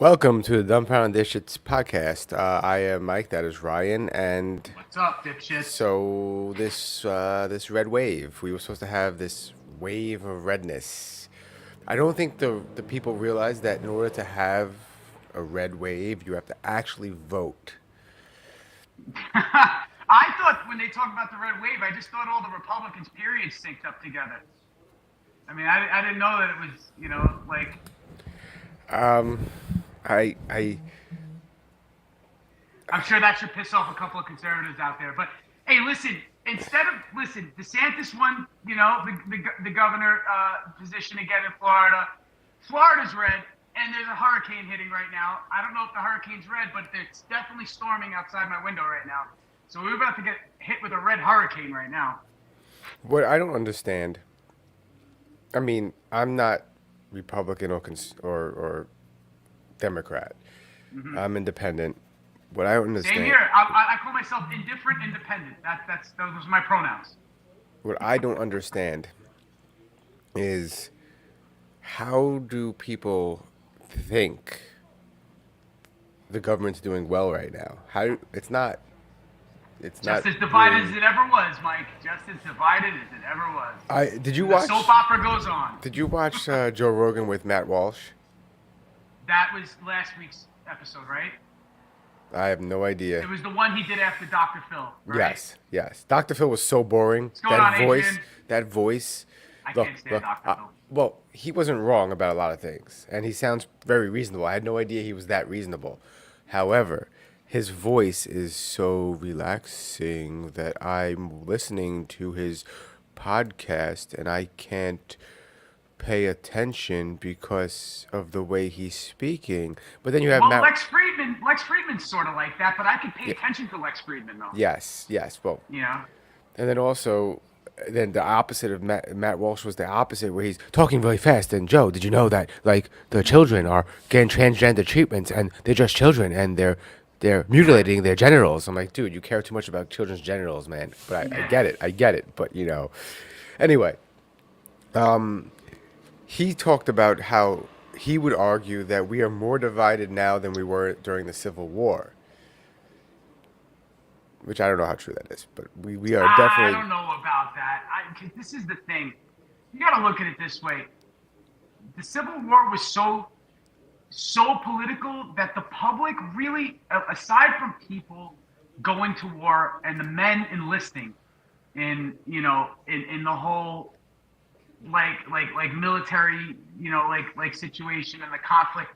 Welcome to the Dumbfounded dipshits podcast. I am Mike. That is Ryan, and What's up, dipshits? so this red wave. We were supposed to have this wave of redness. I don't think the people realize that in order to have a red wave, you have to actually vote. I thought when they talked about the red wave, I just thought all the Republicans' periods synced up together. I mean, I didn't know that it was, like, I I'm sure that should piss off a couple of conservatives out there. But hey, listen, DeSantis won, the governor position again in Florida. Florida's red, and there's a hurricane hitting right now. I don't know if the hurricane's red, but it's definitely storming outside my window right now. So we're about to get hit with a red hurricane right now. what I don't understand. I mean, I'm not Republican or Democrat. Mm-hmm. I'm independent. What I don't Same understand. here. I call myself indifferent, independent. Those are my pronouns. What I don't understand is how do people think the government's doing well right now? How it's Just not as divided as really. it ever was, Mike. Just as divided as it ever was. I did you And the watch soap opera goes on. did you watch Joe Rogan with Matt Walsh? That was last week's episode, right? I have no idea. It was the one he did after Dr. Phil, right? Yes. Dr. Phil was so boring. What's going on, Adrian? That voice. I Look, can't stand look. Dr. Phil. Well, he wasn't wrong about a lot of things, and he sounds very reasonable. I had no idea he was that reasonable. However, his voice is so relaxing that I'm listening to his podcast and I can't pay attention because of the way he's speaking. But then you have Well, Matt. Lex Friedman's sort of like that, but I can pay Yeah, attention to Lex Friedman, though. yes. Well, You know? and then also, then the opposite of Matt Walsh was the opposite, where he's talking really fast. And Joe, did you know that like the children are getting transgender treatments, and they're just children, and they're mutilating their genitals? I'm like, dude, you care too much about children's genitals, man. But Yeah. I get it. But anyway, he talked about how he would argue that we are more divided now than we were during the Civil War, which I don't know how true that is, but we are I definitely. don't know about that. 'Cause this is the thing. You got to look at it this way. The Civil War was so political that the public really, aside from people going to war and the men enlisting in the whole like military like situation and the conflict,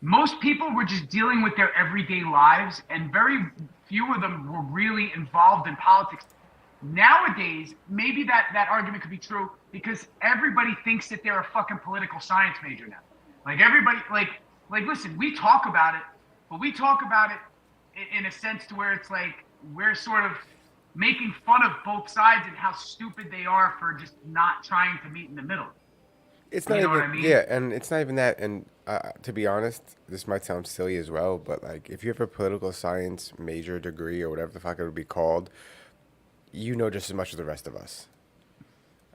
most people were just dealing with their everyday lives, and very few of them were really involved in politics. Nowadays, maybe that argument could be true because everybody thinks that they're a fucking political science major now. Like everybody, listen, we talk about it, but we talk about it in a sense to where it's like we're sort of making fun of both sides and how stupid they are for just not trying to meet in the middle. It's not You know what even I mean? yeah, and it's not even that. And to be honest, this might sound silly as well, but like if you have a political science major degree or whatever the fuck it would be called, you know just as much as the rest of us.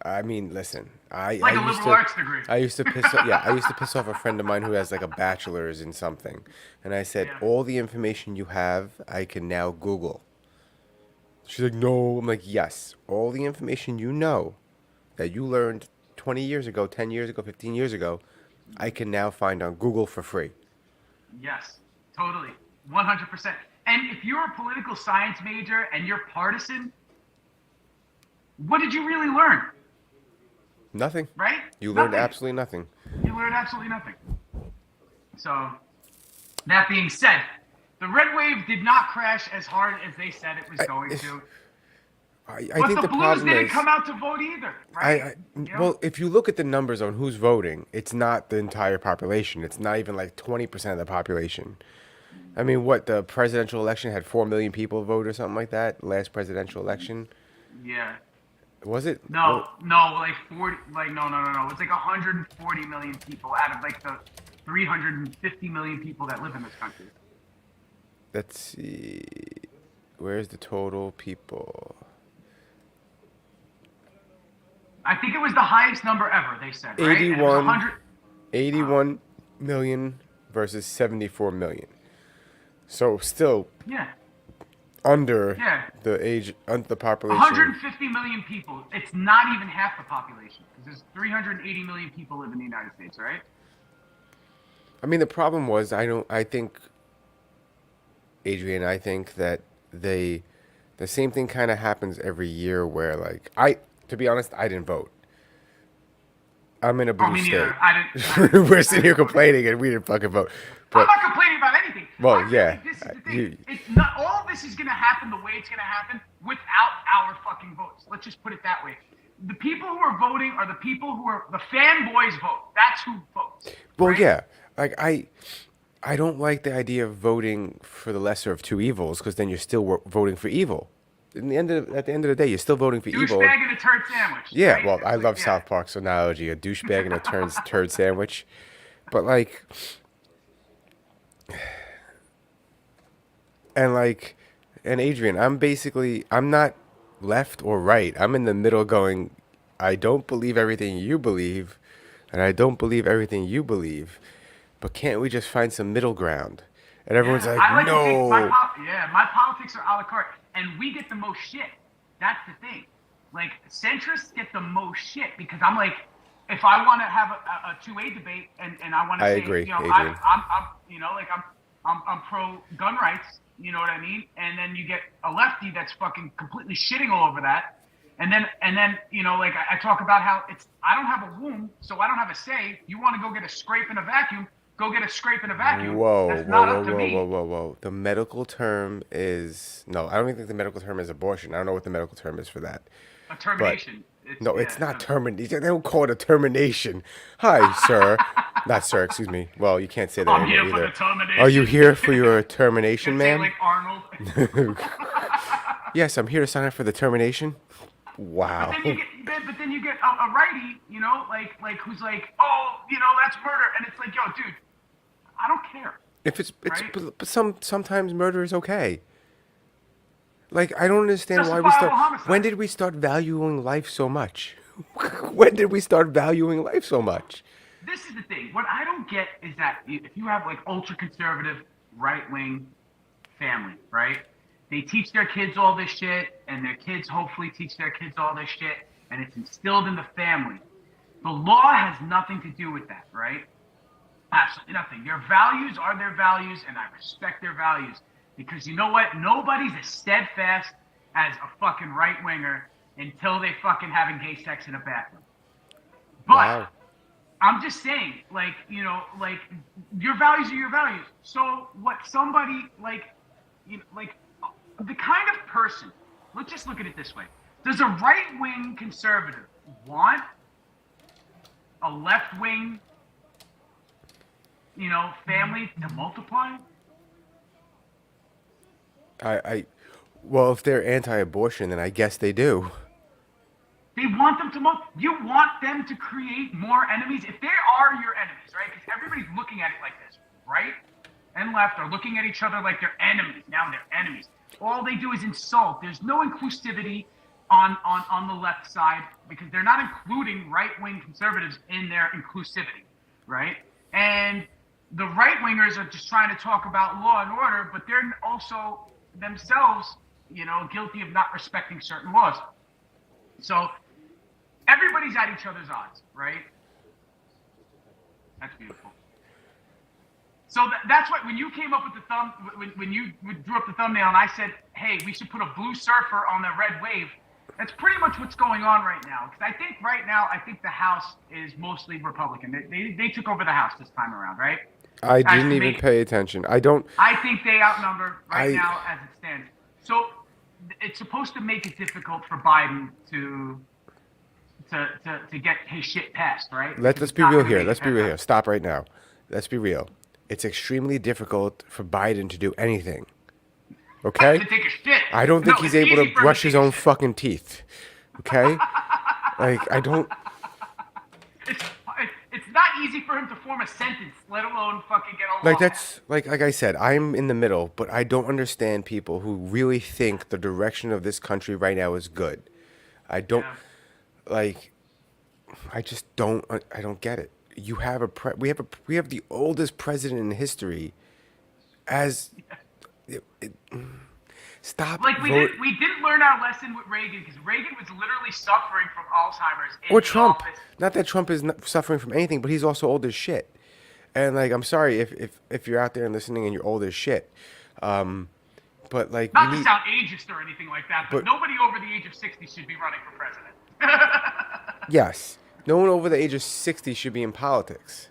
I mean, listen, I Like a used liberal to arts degree. I used to I used to piss off a friend of mine who has like a bachelor's in something, and I said Yeah. all the information you have, I can now Google. She's like, no. I'm like, yes, all the information you know that you learned 20 years ago, 10 years ago, 15 years ago, I can now find on Google for free. Yes, totally. 100%. And if you're a political science major and you're partisan, what did you really learn? Nothing. Right? You learned Nothing. absolutely nothing. You learned absolutely nothing. So, that being said, the red wave did not crash as hard as they said it was going to. I But think the the blues problem didn't is, come out to vote either, right? well, if you look at the numbers on who's voting, it's not the entire population. It's not even like 20% of the population. I mean, what, the presidential election had 4 million people vote or something like that? Last presidential election? Yeah. Was it? No, no, like 40, like no. It's like 140 million people out of like the 350 million people that live in this country. Let's see. Where's the total people? I think it was the highest number ever, they said, right? And it was 81, 100. 81 million versus 74 million. So still Yeah. under Yeah. the age, under the population. 150 million people. It's not even half the population because there's 380 million people live in the United States, right? I mean, the problem was I think, Adrian, I think that the same thing kind of happens every year where like to be honest, I didn't vote. I'm in a Oh, blue me state. neither. I didn't. We're sitting here complaining and we didn't fucking vote. I'm But not complaining about anything. well, I feel yeah, like this is the thing. you, It's not all of this is gonna happen the way it's gonna happen without our fucking votes. Let's just put it that way. The people who are voting are the people who are the fanboys vote. That's who votes. well, right? yeah, like I don't like the idea of voting for the lesser of two evils because then you're still voting for evil. At the end of the day, you're still voting for evil. Douchebag and a turd sandwich. Yeah, right? well, It's I like, love yeah. South Park's analogy, a douchebag and a turd sandwich. But like, and like, and Adrian, I'm not left or right. I'm in the middle going, I don't believe everything you believe, and I don't believe everything you believe. But can't we just find some middle ground? And everyone's Yeah, like, I like to think no. my politics are a la carte, and we get the most shit. That's the thing. Like centrists get the most shit because I'm like, if I want to have a 2A debate and I want to I say, agree, you know, Adrian. I'm you know, like I'm pro gun rights. You know what I mean? And then you get a lefty that's fucking completely shitting all over that. And then you know, like I talk about how I don't have a womb, so I don't have a say. You want to go get a scrape and a vacuum? Go get a scrape and a vacuum. Whoa, That's whoa, not whoa, up to whoa, me. whoa, whoa, whoa. The medical term is no. I don't even think the medical term is abortion. I don't know what the medical term is for that. A termination. No, it's not termination. They don't call it a termination. Hi, sir. Not sir, excuse me. Well, you can't say that I'm anymore here for either. the termination. Are you here for your termination, Say ma'am? like Arnold. Yes, I'm here to sign up for the termination. But Wow. then you get a righty, you know, like who's like, oh, you know, that's murder, and it's like, yo, dude, I don't care. If it's Right? but sometimes murder is okay. Like I don't understand why we Justifiable start. homicide. When did we start valuing life so much? When did we start valuing life so much? This is the thing. What I don't get is that if you have like ultra conservative right wing family, right? They teach their kids all this shit, and their kids hopefully teach their kids all this shit, and it's instilled in the family. The law has nothing to do with that, right? Absolutely nothing. Their values are their values, and I respect their values. Because you know what? Nobody's as steadfast as a fucking right winger until they fucking having gay sex in a bathroom. But Wow. I'm just saying, like, you know, like your values are your values. So what somebody like, you know, like the kind of person, let's just look at it this way. Does a right-wing conservative want a left-wing, you know, family to multiply? Well, if they're anti-abortion, then I guess they do. They want them to you want them to create more enemies. If they are your enemies, right? Because everybody's looking at it like this, right? And left are looking at each other like they're enemies. Now they're enemies. All they do is insult. There's no inclusivity on the left side because they're not including right-wing conservatives in their inclusivity, right? And the right-wingers are just trying to talk about law and order, but they're also themselves, you know, guilty of not respecting certain laws. So everybody's at each other's odds, right? That's beautiful. So that's why when you came up with the when you drew up the thumbnail and I said, hey, we should put a blue surfer on the red wave, that's pretty much what's going on right now. Because I think right now, the House is mostly Republican. They took over the House this time around, right? I didn't even pay attention. I think they outnumber now as it stands. So it's supposed to make it difficult for Biden to get his shit passed, right? Let's be real here. Let's be real here. Stop right now. Let's be real. It's extremely difficult for Biden to do anything. Okay? To take a shit. I don't think No, he's it's able easy to for him brush to his take a own shit. fucking teeth. Okay? Like I don't. It's not easy for him to form a sentence, let alone fucking get a law. Like that's like I said, I'm in the middle, but I don't understand people who really think the direction of this country right now is good. I don't Yeah. like I just don't get it. you have we have the oldest president in history. As it, stop Like vote we didn't learn our lesson with Reagan because Reagan was literally suffering from Alzheimer's in or the Trump. office. Not that Trump is not suffering from anything, but he's also old as shit. And like, I'm sorry if you're out there and listening and you're old as shit. But like, we Not to need. sound ageist or anything like that, but But nobody over the age of 60 should be running for president. yes, no one over the age of 60 should be in politics,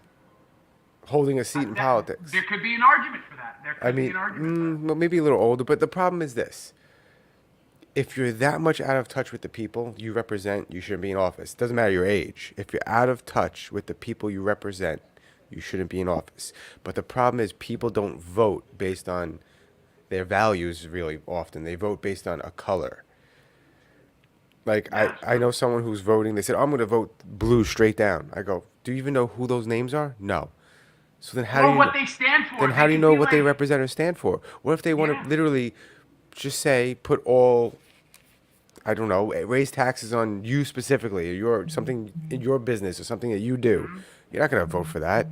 holding a seat in politics. There could be an argument for that. There I could be mean, an argument for that. well, maybe a little older, but the problem is this. If you're that much out of touch with the people you represent, you shouldn't be in office. It doesn't matter your age. If you're out of touch with the people you represent, you shouldn't be in office. But the problem is people don't vote based on their values really often. They vote based on a color. Like, I know someone who's voting. They said, I'm going to vote blue straight down. I go, do you even know who those names are? No. So then how do Or you what they stand for. then how They do you could know be what they like- represent or stand for? What if they want Yeah. to literally just say, put all, I don't know, raise taxes on you specifically, or your something in your business or something that you do? You're not going to vote for that.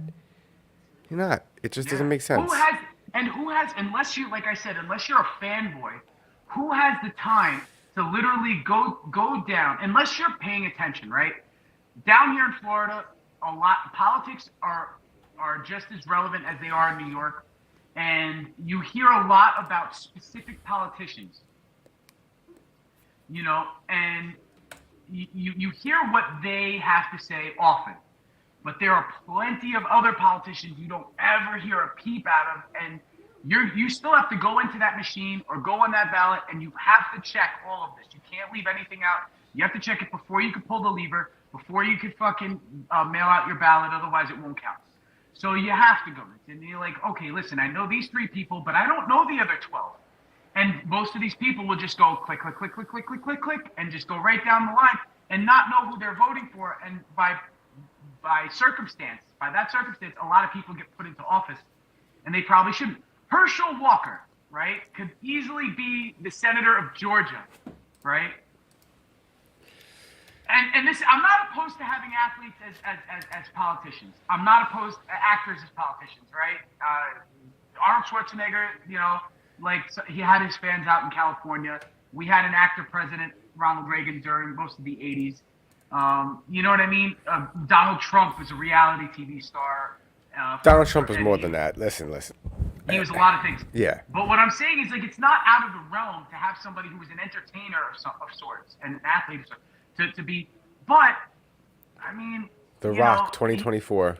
You're not. It just doesn't make sense. Who has, unless you, like I said, unless you're a fanboy, who has the time to literally go down, unless you're paying attention, right? Down here in Florida, politics are just as relevant as they are in New York, and you hear a lot about specific politicians, and you hear what they have to say often. But there are plenty of other politicians you don't ever hear a peep out of, and you still have to go into that machine or go on that ballot, and you have to check all of this. You can't leave anything out. You have to check it before you can pull the lever, before you can fucking mail out your ballot, otherwise it won't count. So you have to go. And you're like, okay, listen, I know these 3 people, but I don't know the other 12. And most of these people will just go click, click, click, click, click, click, click, click, and just go right down the line and not know who they're voting for. And by that circumstance, a lot of people get put into office, and they probably shouldn't. Herschel Walker, right, could easily be the senator of Georgia, right? And this, I'm not opposed to having athletes as politicians. I'm not opposed to actors as politicians, right? Arnold Schwarzenegger, he had his fans out in California. We had an actor president, Ronald Reagan, during most of the 80s. You know what I mean? Donald Trump was a reality TV star. Donald Trump was more than that. Listen. He was a lot of things. Yeah. But what I'm saying is, like, it's not out of the realm to have somebody who was an entertainer of sorts and an athlete of sorts to be. But, I mean. The Rock, 2024.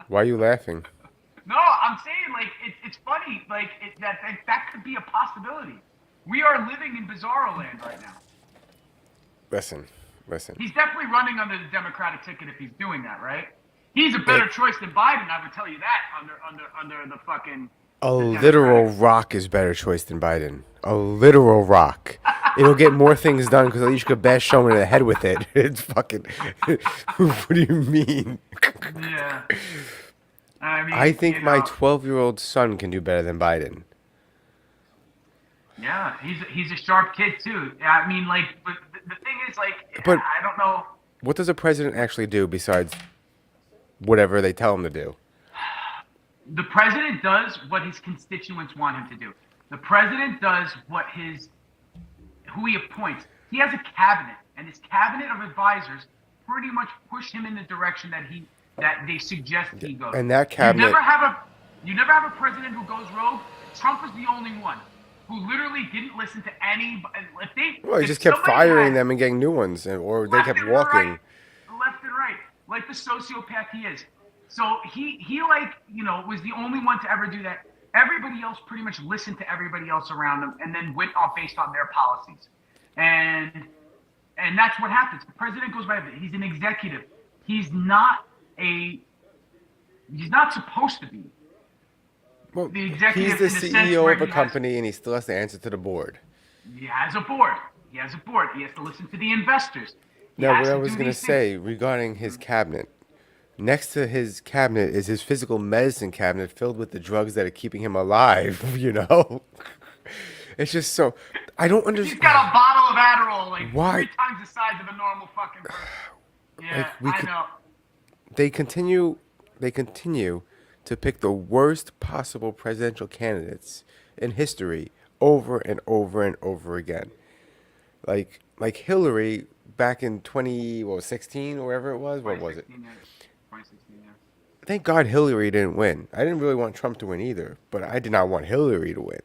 Why are you laughing? No, I'm saying, like, it's funny, like, that could be a possibility. We are living in bizarro land right now. Listen. He's definitely running under the Democratic ticket if he's doing that, right? He's a better choice than Biden, I would tell you that, under the fucking... A literal rock is better choice than Biden. A literal rock. It'll get more things done because at least you could bash someone in the head with it. It's fucking... What do you mean? Yeah. I mean, I think my 12-year-old son can do better than Biden. Yeah, he's a sharp kid too. I mean, like, but the thing is, like, But I don't know. What does a president actually do besides whatever they tell him to do? The president does what his constituents want him to do. The president does who he appoints. He has a cabinet, and his cabinet of advisors pretty much push him in the direction that they suggest he goes. And that cabinet. You never have a president who goes rogue. Trump was the only one who literally didn't listen to any. He just kept firing them and getting new ones, or they kept walking. Left and right, like the sociopath he is. So he was the only one to ever do that. Everybody else pretty much listened to everybody else around him, and then went off based on their policies. And that's what happens. The president goes by. He's an executive. He's not supposed to be. Well, the executive he's the CEO of a company, and he still has to answer to the board. He has a board. He has to listen to the investors. Now, what I was going to say regarding his cabinet, next to his cabinet is his physical medicine cabinet filled with the drugs that are keeping him alive, It's just so... I don't He's got understand a bottle of Adderall, like why. 3 times the size of a normal fucking person. Like Yeah, we I could, know. they continue, they continue to pick the worst possible presidential candidates in history over and over and over again. Like Hillary back in 16 or wherever it was. What was it? 2016, yeah. 2016, yeah. Thank God Hillary didn't win. I didn't really want Trump to win either, but I did not want Hillary to win.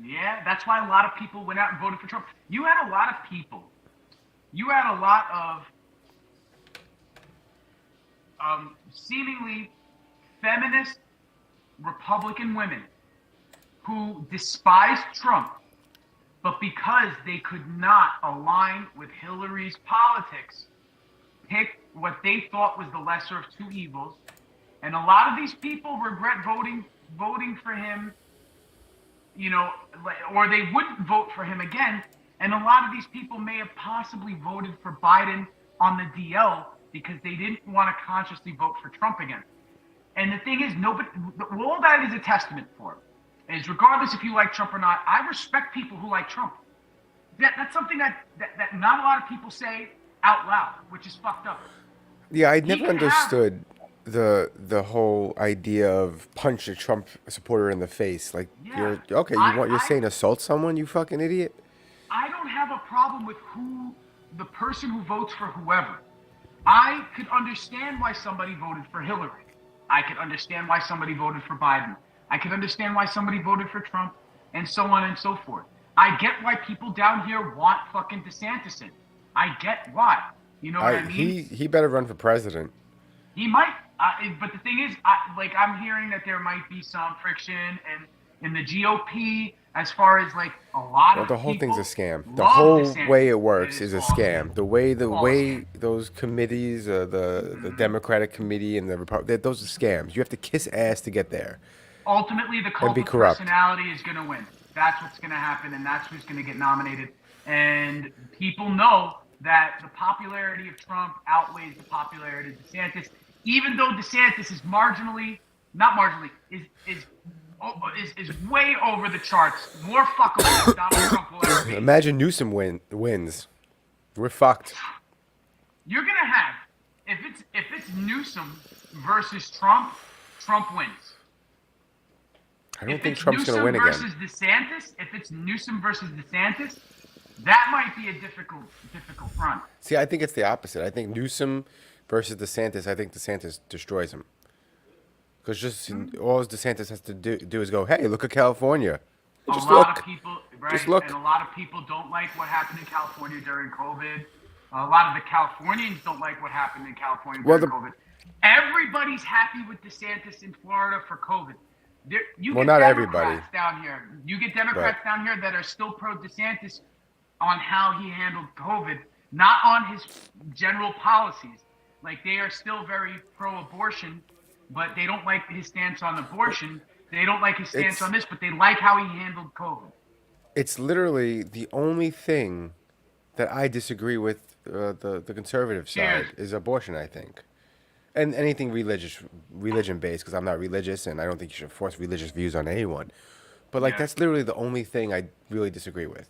Yeah, that's why a lot of people went out and voted for Trump. You had a lot of people. You had a lot of seemingly feminist Republican women who despised Trump, but because they could not align with Hillary's politics, picked what they thought was the lesser of two evils. And a lot of these people regret voting for him, you know, or they wouldn't vote for him again. And a lot of these people may have possibly voted for Biden on the DL because they didn't want to consciously vote for Trump again. And the thing is, nobody, all that is a testament for is regardless if you like Trump or not, I respect people who like Trump. That's something that not a lot of people say out loud, which is fucked up. Yeah, I He never can have, understood the whole idea of punch a Trump supporter in the face. Like yeah, you're okay, you're saying assault someone, you fucking idiot. I don't have a problem with the person who votes for whoever. I could understand why somebody voted for Hillary. I could understand why somebody voted for Biden. I could understand why somebody voted for Trump, and so on and so forth. I get why people down here want fucking DeSantis in. I get why. You know what I mean? He better run for president. He might, but the thing is, I'm hearing that there might be some friction in the GOP as far as like a lot Well, of the whole people thing's a scam. The love whole DeSantis, way it and works it's is a false. scam. The False way scam. those committees, the Democratic committee and the Republic, those are scams. You have to kiss ass to get there Ultimately, the and cult be of corrupt. personality is going to win. That's what's going to happen, and that's who's going to get nominated. And people know that the popularity of Trump outweighs the popularity of DeSantis, even though DeSantis is not marginally, is way over the charts, more fuckable than Donald Trump will ever be. Imagine Newsom wins. We're fucked. You're gonna have if it's Newsom versus Trump, Trump wins. I don't If think it's Trump's going to win Newsom again. versus DeSantis, if it's Newsom versus DeSantis, that might be a difficult run. See, I think it's the opposite. I think Newsom versus DeSantis, I think DeSantis destroys him. Because just all DeSantis has to do is go, hey, look at California. A Just lot look. of people, right? Just look. And a lot of people don't like what happened in California during COVID. A lot of the Californians don't like what happened in California during COVID. Everybody's happy with DeSantis in Florida for COVID. You get not Democrats everybody. down here. You get Democrats down here that are still pro DeSantis on how he handled COVID, not on his general policies. Like they are still very pro-abortion, but they don't like his stance on abortion. They don't like his stance on this, but they like how he handled COVID. It's literally the only thing that I disagree with the conservative side is abortion, I think. And anything religion based, because I'm not religious and I don't think you should force religious views on anyone. But like that's literally the only thing I really disagree with.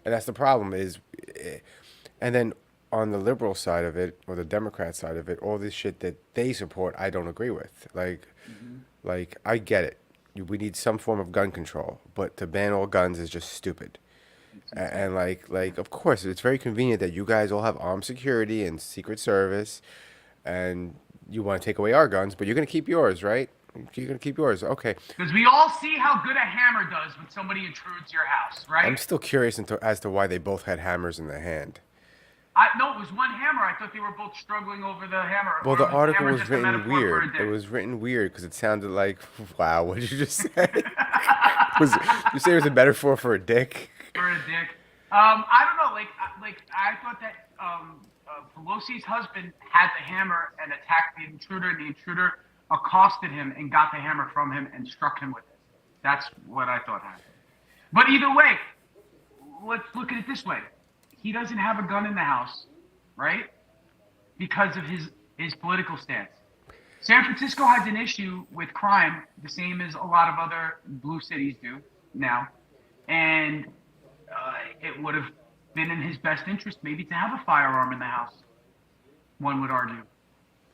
And that's the problem is, and then on the liberal side of it or the Democrat side of it, all this shit that they support, I don't agree with. Like I get it. We need some form of gun control, but to ban all guns is just stupid. And like of course, it's very convenient that you guys all have armed security and Secret Service, and you want to take away our guns, but you're gonna keep yours, right? You're gonna keep yours, okay? Because we all see how good a hammer does when somebody intrudes your house, right? I'm still curious as to why they both had hammers in their hand. No, it was one hammer. I thought they were both struggling over the hammer. Well, Or the was article hammer was just a written metaphor for a weird. dick? It was written weird because it sounded like, wow, what did you just say? You say it was a metaphor for a dick? For a dick. I don't know. I thought that Pelosi's husband had the hammer and attacked the intruder. The intruder accosted him and got the hammer from him and struck him with it. That's what I thought happened. But either way, let's look at it this way. He doesn't have a gun in the house, right? Because of his political stance. San Francisco has an issue with crime, the same as a lot of other blue cities do now. And it would have been in his best interest maybe to have a firearm in the house. One would argue.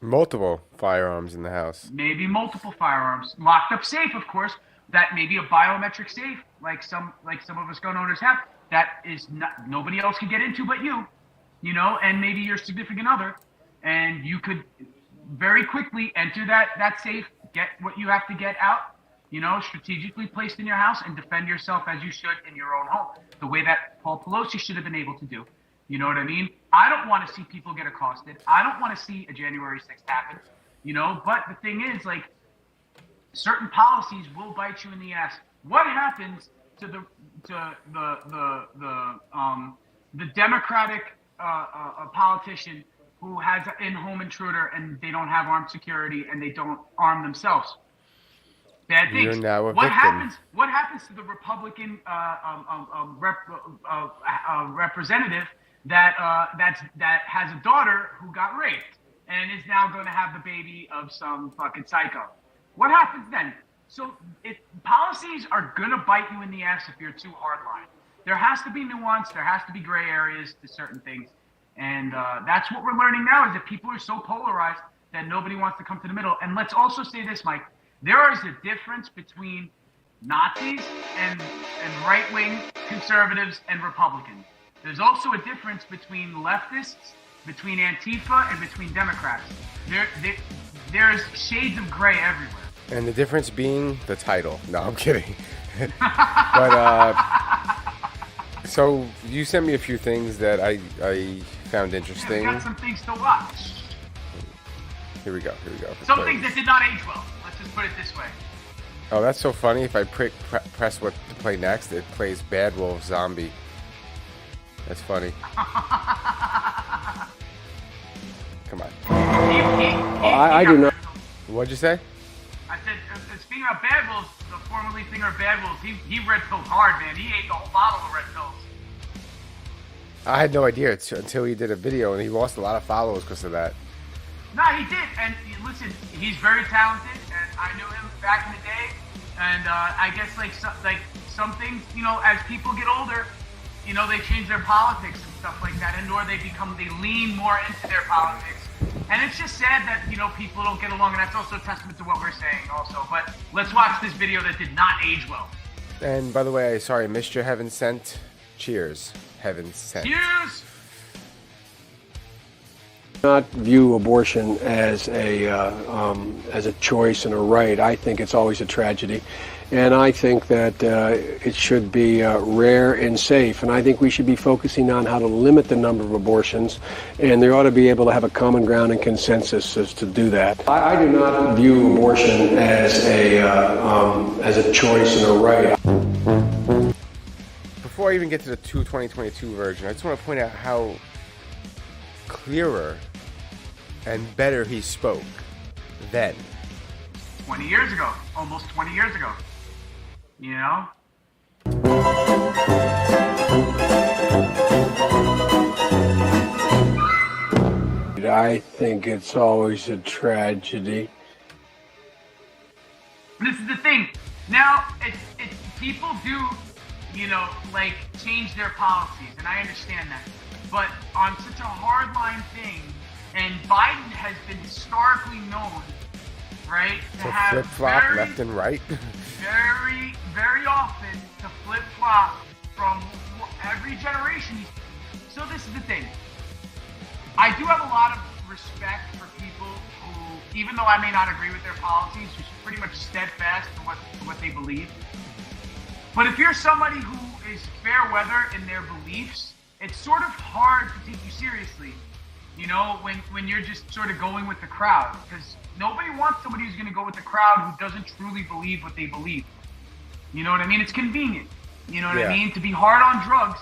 Multiple firearms in the house. Maybe multiple firearms, locked up safe, of course. That maybe a biometric safe, like some of us gun owners have. That is not, nobody else can get into but you know, and maybe your significant other, and you could very quickly enter that safe, get what you have to get out, you know, strategically placed in your house, and defend yourself as you should in your own home, the way that Paul Pelosi should have been able to do. You know what I mean? I don't want to see people get accosted. I don't want to see a January 6th happen, you know. But the thing is, like, certain policies will bite you in the ass. What happens to the Democratic politician who has an in-home intruder and they don't have armed security and they don't arm themselves? Bad things. You're now a what victim. What happens to the Republican representative that has a daughter who got raped and is now going to have the baby of some fucking psycho? What happens then? So policies are going to bite you in the ass if you're too hardline. There has to be nuance. There has to be gray areas to certain things. And that's what we're learning now, is that people are so polarized that nobody wants to come to the middle. And let's also say this, Mike. There is a difference between Nazis and right-wing conservatives and Republicans. There's also a difference between leftists, between Antifa, and between Democrats. There's shades of gray everywhere. And the difference being the title. No, I'm kidding. But so you sent me a few things that I found interesting. Yeah, we got some things to watch. Here we go. Some things that did not age well. Let's just put it this way. Oh, that's so funny. If I press what to play next, it plays Bad Wolf Zombie. That's funny. Come on. I do not. What'd you say? I said, speaking of Bad Wolves, the formerly singer of Bad Wolves, he red pilled hard, man. He ate the whole bottle of red pills. I had no idea until he did a video, and he lost a lot of followers because of that. No, he did. And listen, he's very talented, and I knew him back in the day. And I guess some things, you know, as people get older, you know, they change their politics and stuff like that, and or they lean more into their politics. And it's just sad that, you know, people don't get along, and that's also a testament to what we're saying also. But let's watch this video that did not age well. And by the way, sorry, I missed your Heaven Sent. Cheers. Heaven Sent. Cheers! Not view abortion as a choice and a right. I think it's always a tragedy, and I think that it should be rare and safe. And I think we should be focusing on how to limit the number of abortions, and they ought to be able to have a common ground and consensus as to do that. I do not view abortion as a choice and a right. Before I even get to the 2022 version, I just want to point out how clearer and better he spoke then. 20 years ago. Almost 20 years ago. You know? I think it's always a tragedy. This is the thing. Now, it's people do, you know, like, change their policies, and I understand that. But on such a hardline thing, and Biden has been historically known, right, to have flip-flop left and right. very, very often to flip-flop from every generation. So this is the thing. I do have a lot of respect for people who, even though I may not agree with their policies, who's pretty much steadfast to what they believe. But if you're somebody who is fair weather in their beliefs, it's sort of hard to take you seriously, you know, when you're just sort of going with the crowd. Because nobody wants somebody who's going to go with the crowd who doesn't truly believe what they believe. You know what I mean? It's convenient. You know what I mean? To be hard on drugs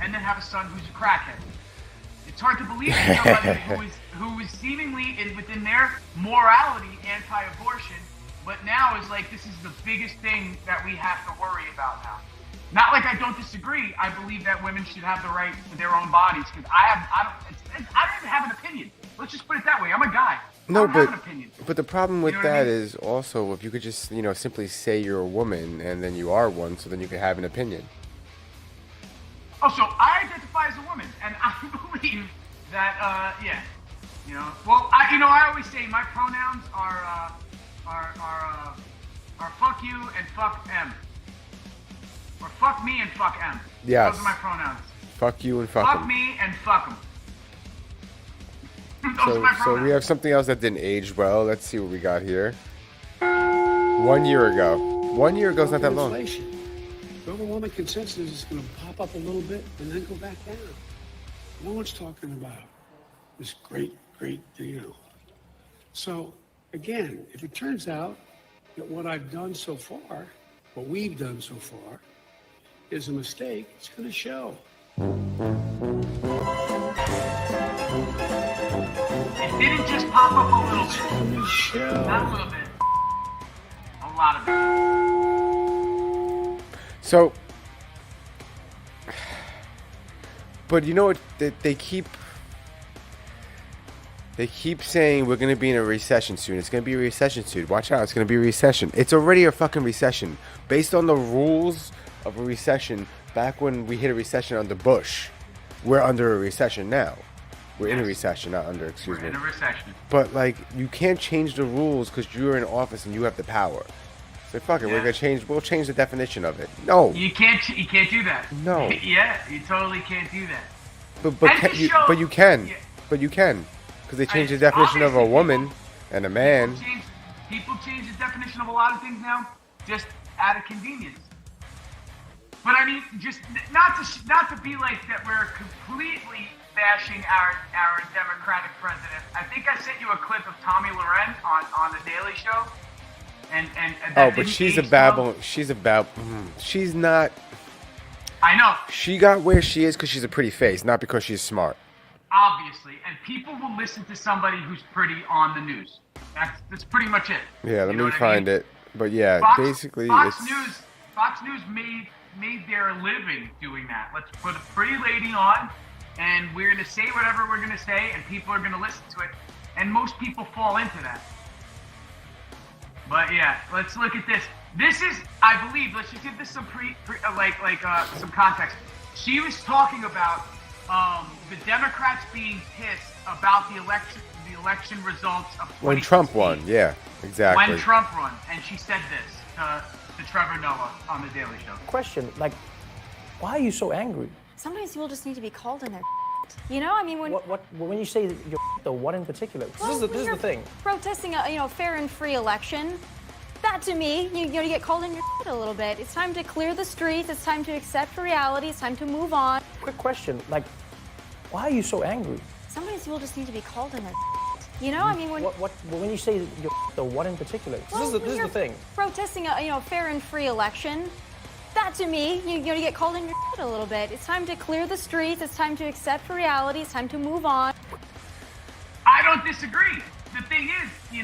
and then have a son who's a crackhead. It's hard to believe in somebody who is seemingly within their morality anti-abortion, but now is like, this is the biggest thing that we have to worry about now. Not like I don't disagree. I believe that women should have the right to their own bodies, because I don't even have an opinion. Let's just put it that way. I'm a guy. No, I don't have an opinion. But the problem with You know what I that mean? is also, if you could just, you know, simply say you're a woman and then you are one, so then you could have an opinion. Also, I identify as a woman, and I believe that, yeah, you know. Well, I always say my pronouns are fuck you and fuck M, or fuck me and fuck M. Yes. Those are my pronouns. Fuck you and fuck Fuck him. me and fuck them. Those are my So pronouns. we have something else that didn't age well. Let's see what we got here. 1 year ago. 1 year ago is not that long. Inflation. The overwhelming consensus is going to pop up a little bit and then go back down. No one's talking about this great deal. So, again, if it turns out that what I've done so far, what we've done so far, is a mistake, it's going to show. It didn't just pop up a little It's bit. going to show. Not a little bit. A lot of it. So, but you know what? They keep saying we're going to be in a recession soon. It's going to be a recession soon. Watch out. It's going to be a recession. It's already a fucking recession. Based on the rules of a recession, back when we hit a recession under Bush, we're under a recession now. We're in a recession, not under, excuse me. We're in a recession. But, like, you can't change the rules because you're in office and you have the power. So, fuck it, Yeah. we'll change the definition of it. No. You can't do that. No. Yeah, you totally can't do that. But And to show- you can. Yeah. But you can. Because they changed the definition of a Obviously, woman and a man. People change the definition of a lot of things now, just out of convenience. But I mean, just not to be like that. We're completely bashing our Democratic president. I think I sent you a clip of Tommy Loren on the Daily Show, and that Oh, but didn't she's a age well. babble. She's not. I know, She got where she is because she's a pretty face, not because she's smart. obviously, and people will listen to somebody who's pretty on the news. That's pretty much it. Yeah, let You know me what I find mean? it. But yeah, Fox, basically, Fox it's. News made their living doing that. Let's put a pretty lady on, and we're gonna say whatever we're gonna say, and people are gonna listen to it. And most people fall into that. But yeah, let's look at this. This is, I believe, let's just give this some some context. She was talking about the Democrats being pissed about the election results of 2016. When Trump won, yeah, exactly. When Trump won, and she said this to Trevor Noah on the Daily Show. Question, like, why are you so angry? Sometimes people just need to be called in their you know, I mean, When you say you're the what in particular? well, This when is you're the thing. protesting a fair and free election. That to me, you get called in your a little bit. It's time to clear the streets. It's time to accept reality. It's time to move on. Quick question, like, why are you so angry? Sometimes people just need to be called in their you know, I mean, When you say you're the what in particular? well, This when is you're the thing. protesting a fair and free election. That to me, you get called in your a little bit. It's time to clear the streets. It's time to accept reality. It's time to move on. I don't disagree. The thing is, hey,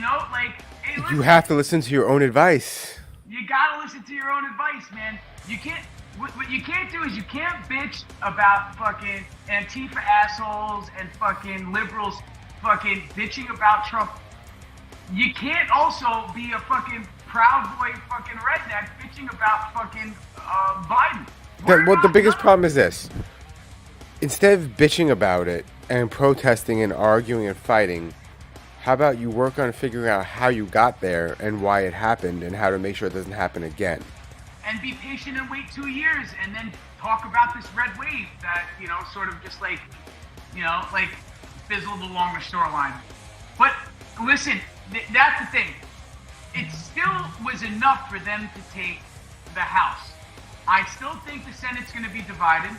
listen, You have to listen to your own advice. you gotta listen to your own advice, man. You can't. What you can't do is you can't bitch about fucking Antifa assholes and fucking liberals fucking bitching about Trump. You can't also be a fucking Proud Boy fucking redneck bitching about fucking Biden. The biggest problem is this. Instead of bitching about it and protesting and arguing and fighting, how about you work on figuring out how you got there and why it happened and how to make sure it doesn't happen again? And be patient and wait 2 years and then talk about this red wave that, sort of just like fizzled along the shoreline. But listen, that's the thing. It still was enough for them to take the House. I still think the Senate's going to be divided.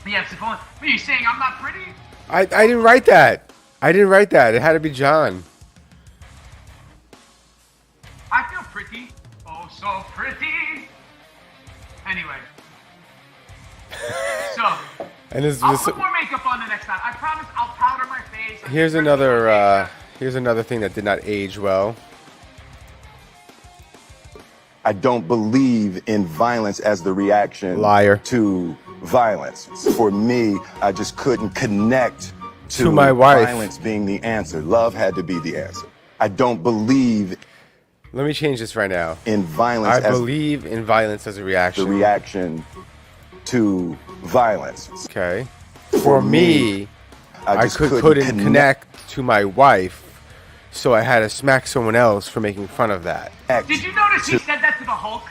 Yes, what are you saying? I'm not pretty? I didn't write that. It had to be John. I feel pretty. Oh, so pretty. Anyway. So, And this, I'll this put more makeup on the next time. I promise I'll powder my face. here's another thing that did not age well. I don't believe in violence as the reaction Liar. to violence. For me, I just couldn't connect To my wife. violence being the answer. Love had to be the answer. I don't believe Let me change this right now. in violence I as believe in violence as a the reaction. reaction to violence. Okay. For me, I just couldn't connect to my wife, so I had to smack someone else for making fun of that. Did you notice he said that to the Hulk?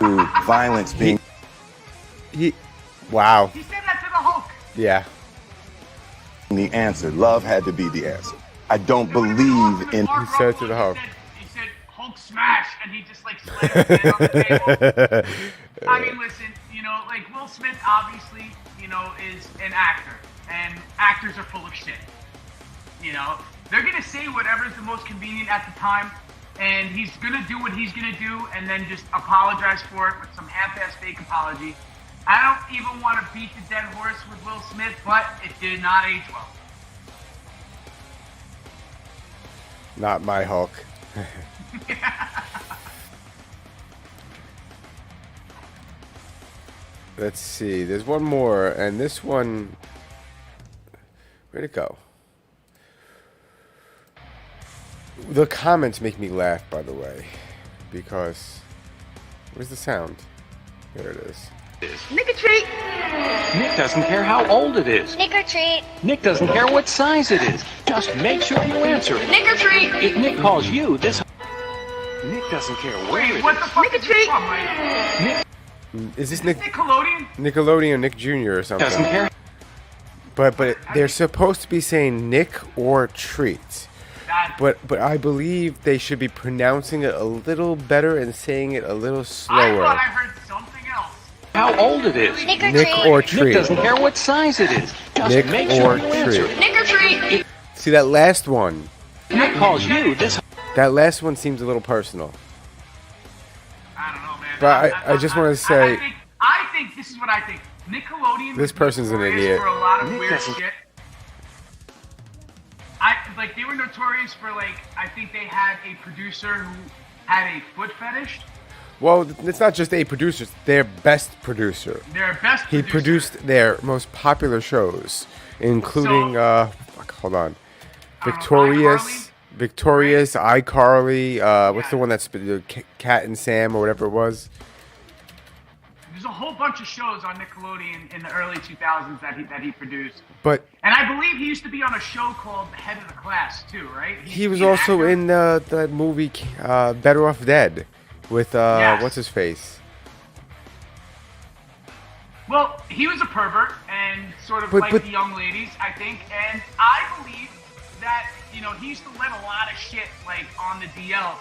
To violence being Wow. He said that to the Hulk. Yeah. the answer. Love had to be the answer. I don't And when he was believe talking in. to Mark He said it to Ruffalo, the Hulk. He said Hulk smash, and he just like slammed his hand on the table. I mean, listen, you know, like Will Smith obviously, you know, is an actor, and actors are full of shit. You know, they're gonna say whatever's the most convenient at the time, and he's gonna do what he's gonna do, and then just apologize for it with some half-ass fake apology. I don't even want to beat the dead horse with Will Smith, but it did not age well. Not my Hulk. Let's see. There's one more, and this one. Where'd it go? The comments make me laugh, by the way, because where's the sound? There it is. Nick a treat. Nick doesn't care how old it is. Nick or treat. Nick doesn't care what size it is. Just make sure you answer it. Nick or treat. If Nick calls you, this... Nick doesn't care where it Wait, is. what the fuck is this from, Mike? Is this Nick Nickelodeon? Nickelodeon, Nick Jr. or something? Doesn't care. But they're supposed to be saying Nick or treat. But I believe they should be pronouncing it a little better and saying it a little I slower. thought I heard something else. How old it is. Nick or Nick treat. or Nick treat. doesn't care what size it is. Just Nick make or sure you answer treat. it. Nick or treat. See that last one? If Nick calls you, this... That last one seems a little personal. I don't know, man. But I just wanted to say- I think this is what I think. Nickelodeon. This was person's an notorious idiot. For a lot of Nick weird doesn't- shit. They were notorious for I think they had a producer who had a foot fetish. Well, it's not just a producer; it's their best producer. Their best. He producer. produced their most popular shows, including hold on, Victorious, iCarly. What's the one that's Cat and Sam or whatever it was? There's a whole bunch of shows on Nickelodeon in the early 2000s that he produced. But And I believe he used to be on a show called Head of the Class too, right? he was also in that movie Better Off Dead with Yes. what's his face? Well, he was a pervert and sort of But- liked but- the young ladies, I think. And I believe that, you know, he used to let a lot of shit, on the DL,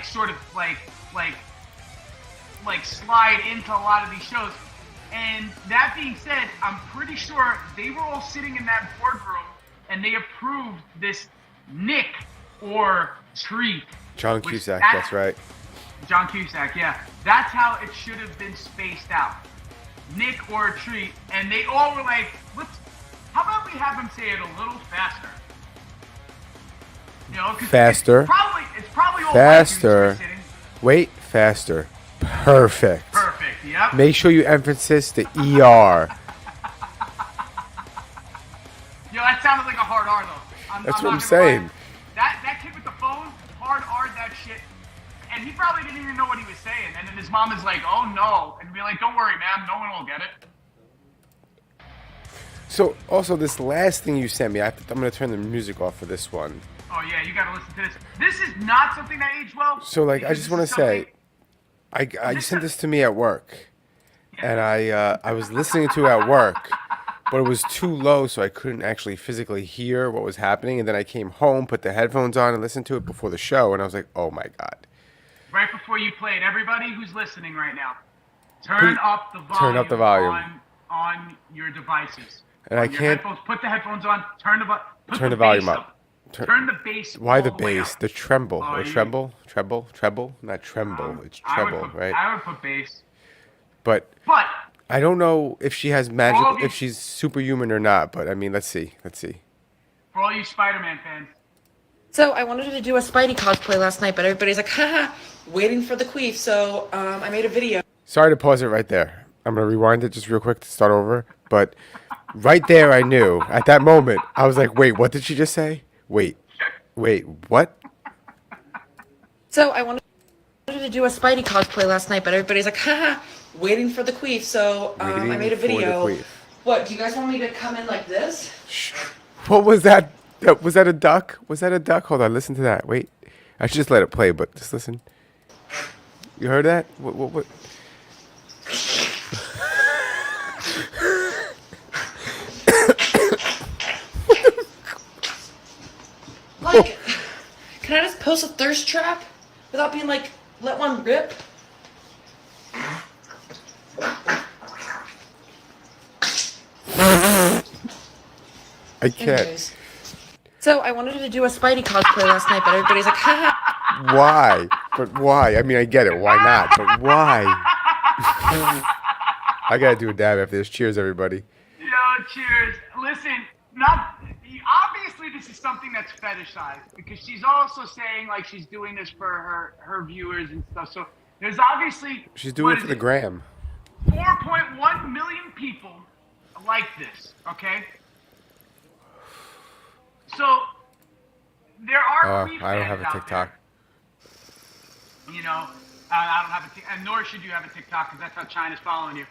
sort of, slide into a lot of these shows. And that being said, I'm pretty sure they were all sitting in that boardroom and they approved this Nick or treat. John which Cusack. that- That's right. John Cusack, yeah. That's how it should have been spaced out. Nick or a treat. And they all were like, how about we have him say it a little faster? You know, 'cause Faster. It's probably all white dudes who are Faster. sitting. Wait, faster. Perfect. Perfect, yep. Make sure you emphasis the ER. Yo, that sounded like a hard R though. That's I'm what not I'm gonna saying. lie. That kid with the phone, hard R'd that shit. And he probably didn't even know what he was saying. And then his mom is like, oh no. And be like, don't worry, man. No one will get it. So, also, this last thing you sent me, I'm going to turn the music off for this one. Oh yeah, you gotta listen to this. This is not something that aged well. So, I because just this want is to say, something- you sent this to me at work, and I was listening to it at work, but it was too low, so I couldn't actually physically hear what was happening. And then I came home, put the headphones on, and listened to it before the show, and I was like, oh my god. right before you played, everybody who's listening right now, turn up the volume. Turn up the volume. On your devices. And On I your can't- headphones, put the headphones on. Turn the volume bass up. Turn the bass. Why all the way bass? up. The tremble. Oh, Or you- treble? Not tremble. It's I would treble, put- right? I would put bass. But But I don't know if she has magic, All of you- if she's superhuman or not. But I mean, let's see. for all you Spider-Man fans, So I wanted to do a Spidey cosplay last night, but everybody's like, haha, waiting for the queef. So I made a video. Sorry to pause it right there. I'm gonna rewind it just real quick to start over. But right there, I knew at that moment. I was like, wait, what did she just say? Wait, what? So I wanted. I wanted to do a Spidey cosplay last night, but everybody's like, haha, waiting for the queef. So I Waiting made a for the video. queef. What, do you guys want me to come in like this? What was that? Was that a duck? Was that a duck? Hold on, listen to that. Wait, I should just let it play, but just listen. You heard that? What? Like, can I just post a thirst trap without being like, let one rip? I can't. Anyways. So I wanted to do a Spidey cosplay last night, but everybody's like, haha. Why? But why? I mean, I get it. Why not? But why? I gotta do a dab after this. Cheers, everybody. Yo, cheers. Listen, not obviously this is something that's fetishized because she's also saying like she's doing this for her viewers and stuff. So there's obviously She's doing it for the gram. 4.1 million people like this. Okay. So there are. I don't have a TikTok. There, you know, I don't have and nor should you have a TikTok because that's how China's following you.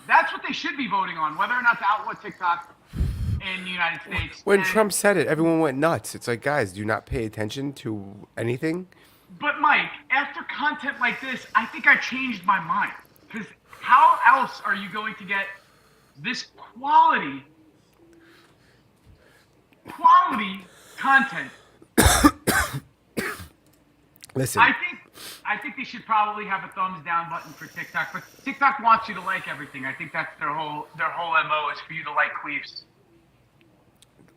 That's what they should be voting on, whether or not to outlaw TikTok in the United States. When Trump said it, everyone went nuts. It's like, guys, do you not pay attention to anything? But Mike, after content like this, I think I changed my mind. Because how else are you going to get this quality content? Listen. I think they should probably have a thumbs down button for TikTok, but TikTok wants you to like everything. I think that's their whole MO is for you to like queefs.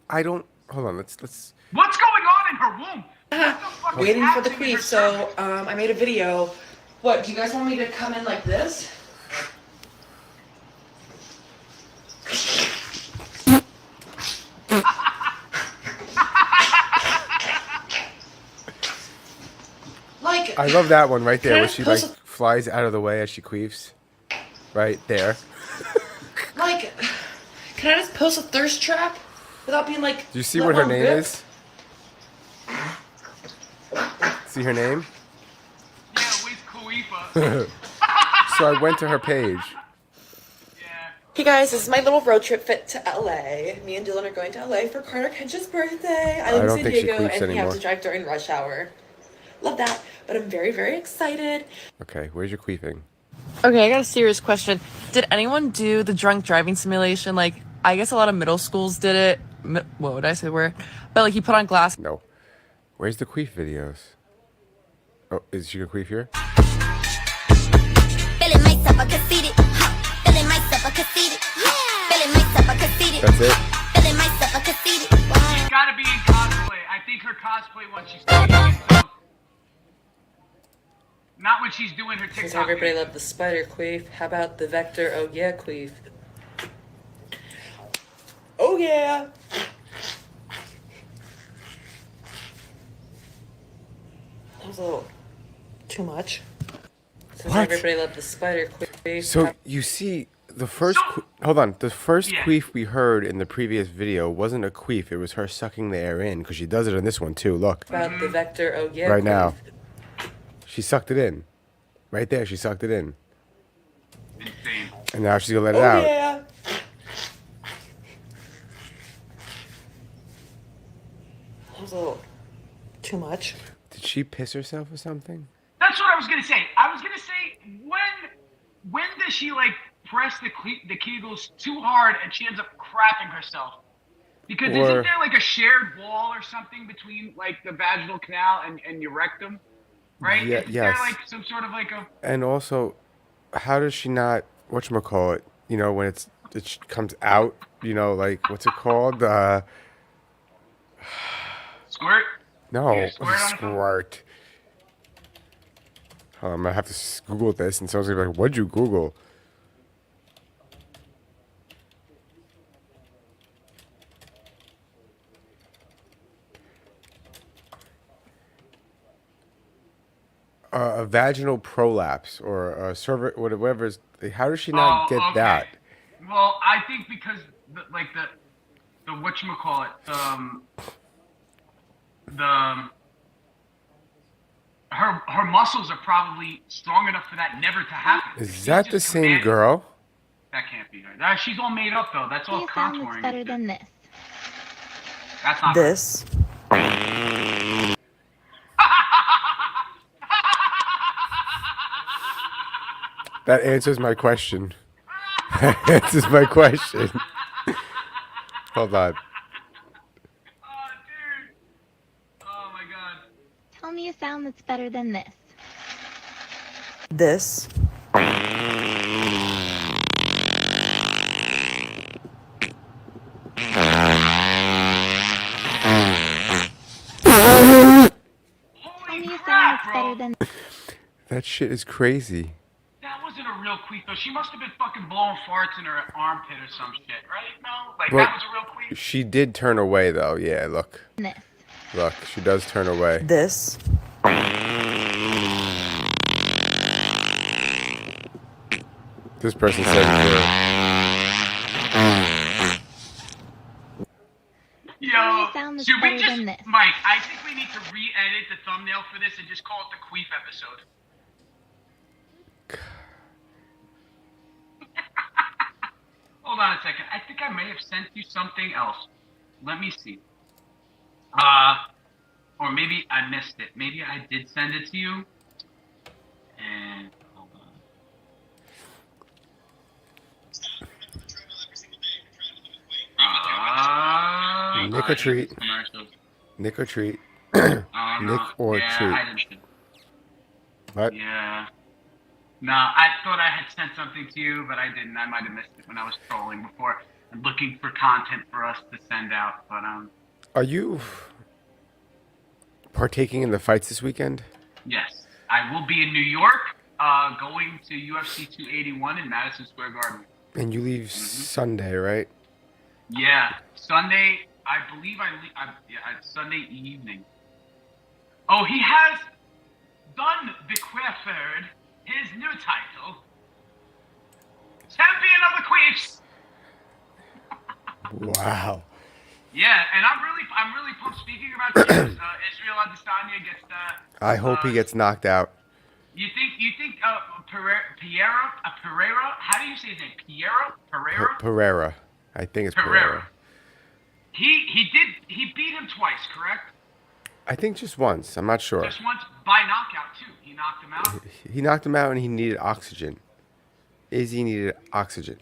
I don't. Hold on. Let's. What's going on in her womb? What the fuck is Waiting for the happening in her queef. So cervix? I made a video. What, do you guys want me to come in like this? Like, I love that one right there, where she like post flies out of the way as she queefs. Right there. like, can I just post a thirst trap without being like? Do you see let what her one name rip? is? See her name? Yeah, Wiz Khalifa. So I went to her page. Yeah. Hey guys, this is my little road trip fit to LA. Me and Dylan are going to LA for Carter Kench's birthday. I live in don't San think she Diego queefs and we have anymore. to drive during rush hour. Love that, but I'm very, very excited. Okay, where's your queefing? Okay, I got a serious question. Did anyone do the drunk driving simulation? Like, I guess a lot of middle schools did it. What would I say word? But like, you put on glass. No. Where's the queef videos? Oh, is she gonna queef here? That's it? She's got to be in cosplay. I think her cosplay when she's doing it. Not when she's doing her Since TikTok. everybody loved the spider queef, how about the vector oh yeah queef? Oh yeah! That was a little too much. Since What? everybody loved the spider queef. So you see, the first hold on, the first queef we heard in the previous video wasn't a queef. It was her sucking the air in, because she does it in this one too. Look, About the vector oh yeah right queef. now, she sucked it in. Right there, she sucked it in, Insane. and now she's gonna let it Oh out. yeah! That was a little too much. Did she piss herself or something? That's what I was gonna say. I was gonna say when does she like press the Kegels too hard and she ends up crapping herself? Because isn't there like a shared wall or something between like the vaginal canal and your rectum? Right? Yeah, Is yes. there like some sort of like a And also, how does she not, whatchamacallit, you know, when it comes out, you know, like, what's it called? squirt? No, Yeah, squirt on her? squirt. I'm going to have to Google this, and someone's going to be like, what'd you Google? A vaginal prolapse or a cervix, whatever. How does she not get okay. that? Well, I think because the whatchamacallit, her her muscles are probably strong enough for that never to happen. Is that the same girl? That can't be her. She's all made up though. That's all contouring. That's better than this. That's not This. That answers my question. That answers my question. Hold on. Oh, dude. Oh my god. Tell me a sound that's better than this. This. Tell me a sound that's better than. That shit is crazy. That wasn't a real queef though. She must have been fucking blowing farts in her armpit or some shit, right? No, like Well, that was a real queef. she did turn away though. Yeah, look. This. Look, she does turn away. This. This person said Yo, sound that's should we better just, than this. Mike? I think we need to re-edit the thumbnail for this and just call it the queef episode. Hold on a second. I think I may have sent you something else. Let me see. Or maybe I missed it. Maybe I did send it to you. And hold on. Nick or treat. Commercials. Nick or treat. No. Nick or yeah, treat. I didn't. What? Yeah. No, I thought I had sent something to you, but I didn't. I might have missed it when I was trolling before and looking for content for us to send out. But Are you partaking in the fights this weekend? yes, I will be in New York, going to UFC 281 in Madison Square Garden. And you leave Sunday, right? Yeah, Sunday. I believe Sunday evening. Oh, he has done declared his new title, Champion of the Queefs. Wow. Yeah, and I'm really pumped. Speaking about Israel Adesanya gets the. I hope he gets knocked out. You think Pereira? How do you say his name? Pereira? Pereira. I think it's Pereira. Pereira. He beat him twice, correct? I think just once. I'm not sure. Just once by knockout too. He knocked him out. He knocked him out and he needed oxygen. Izzy needed oxygen.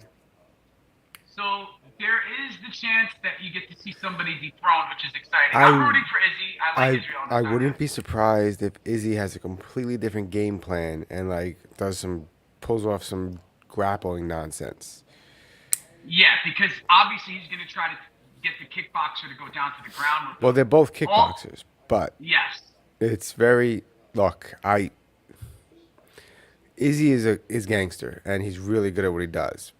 So there is the chance that you get to see somebody dethroned, which is exciting. I'm rooting for Izzy. I like Israel. I wouldn't be surprised if Izzy has a completely different game plan and pulls off some grappling nonsense. Yeah, because obviously he's going to try to get the kickboxer to go down to the ground with him. Well, they're both kickboxers, but yes, it's very Izzy is gangster and he's really good at what he does,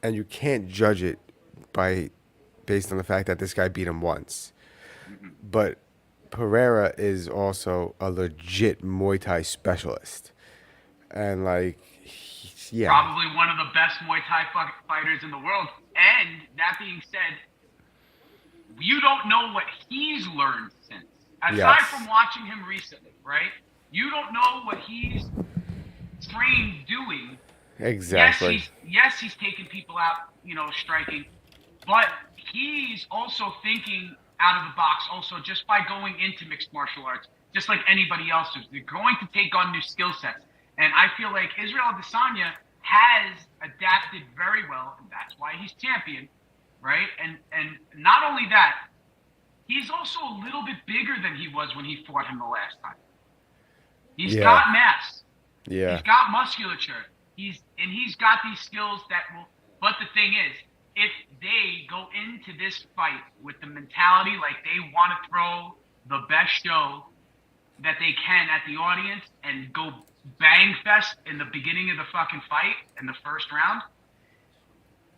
and you can't judge it based on the fact that this guy beat him once. But Pereira is also a legit Muay Thai specialist, and yeah, probably one of the best Muay Thai fighters in the world. And that being said, you don't know what he's learned since. Aside from watching him recently, right? You don't know what he's trained doing. Exactly. Yes, he's taking people out, striking, but he's also thinking out of the box. Also, just by going into mixed martial arts, just like anybody else is, they're going to take on new skill sets. And I feel like Israel Adesanya has adapted very well, and that's why he's champion, right? And not only that, he's also a little bit bigger than he was when he fought him the last time. He's got mass. Yeah. He's got musculature. He's got these skills that will. But the thing is, if they go into this fight with the mentality like they want to throw the best show that they can at the audience and go bang fest in the beginning of the fucking fight in the first round,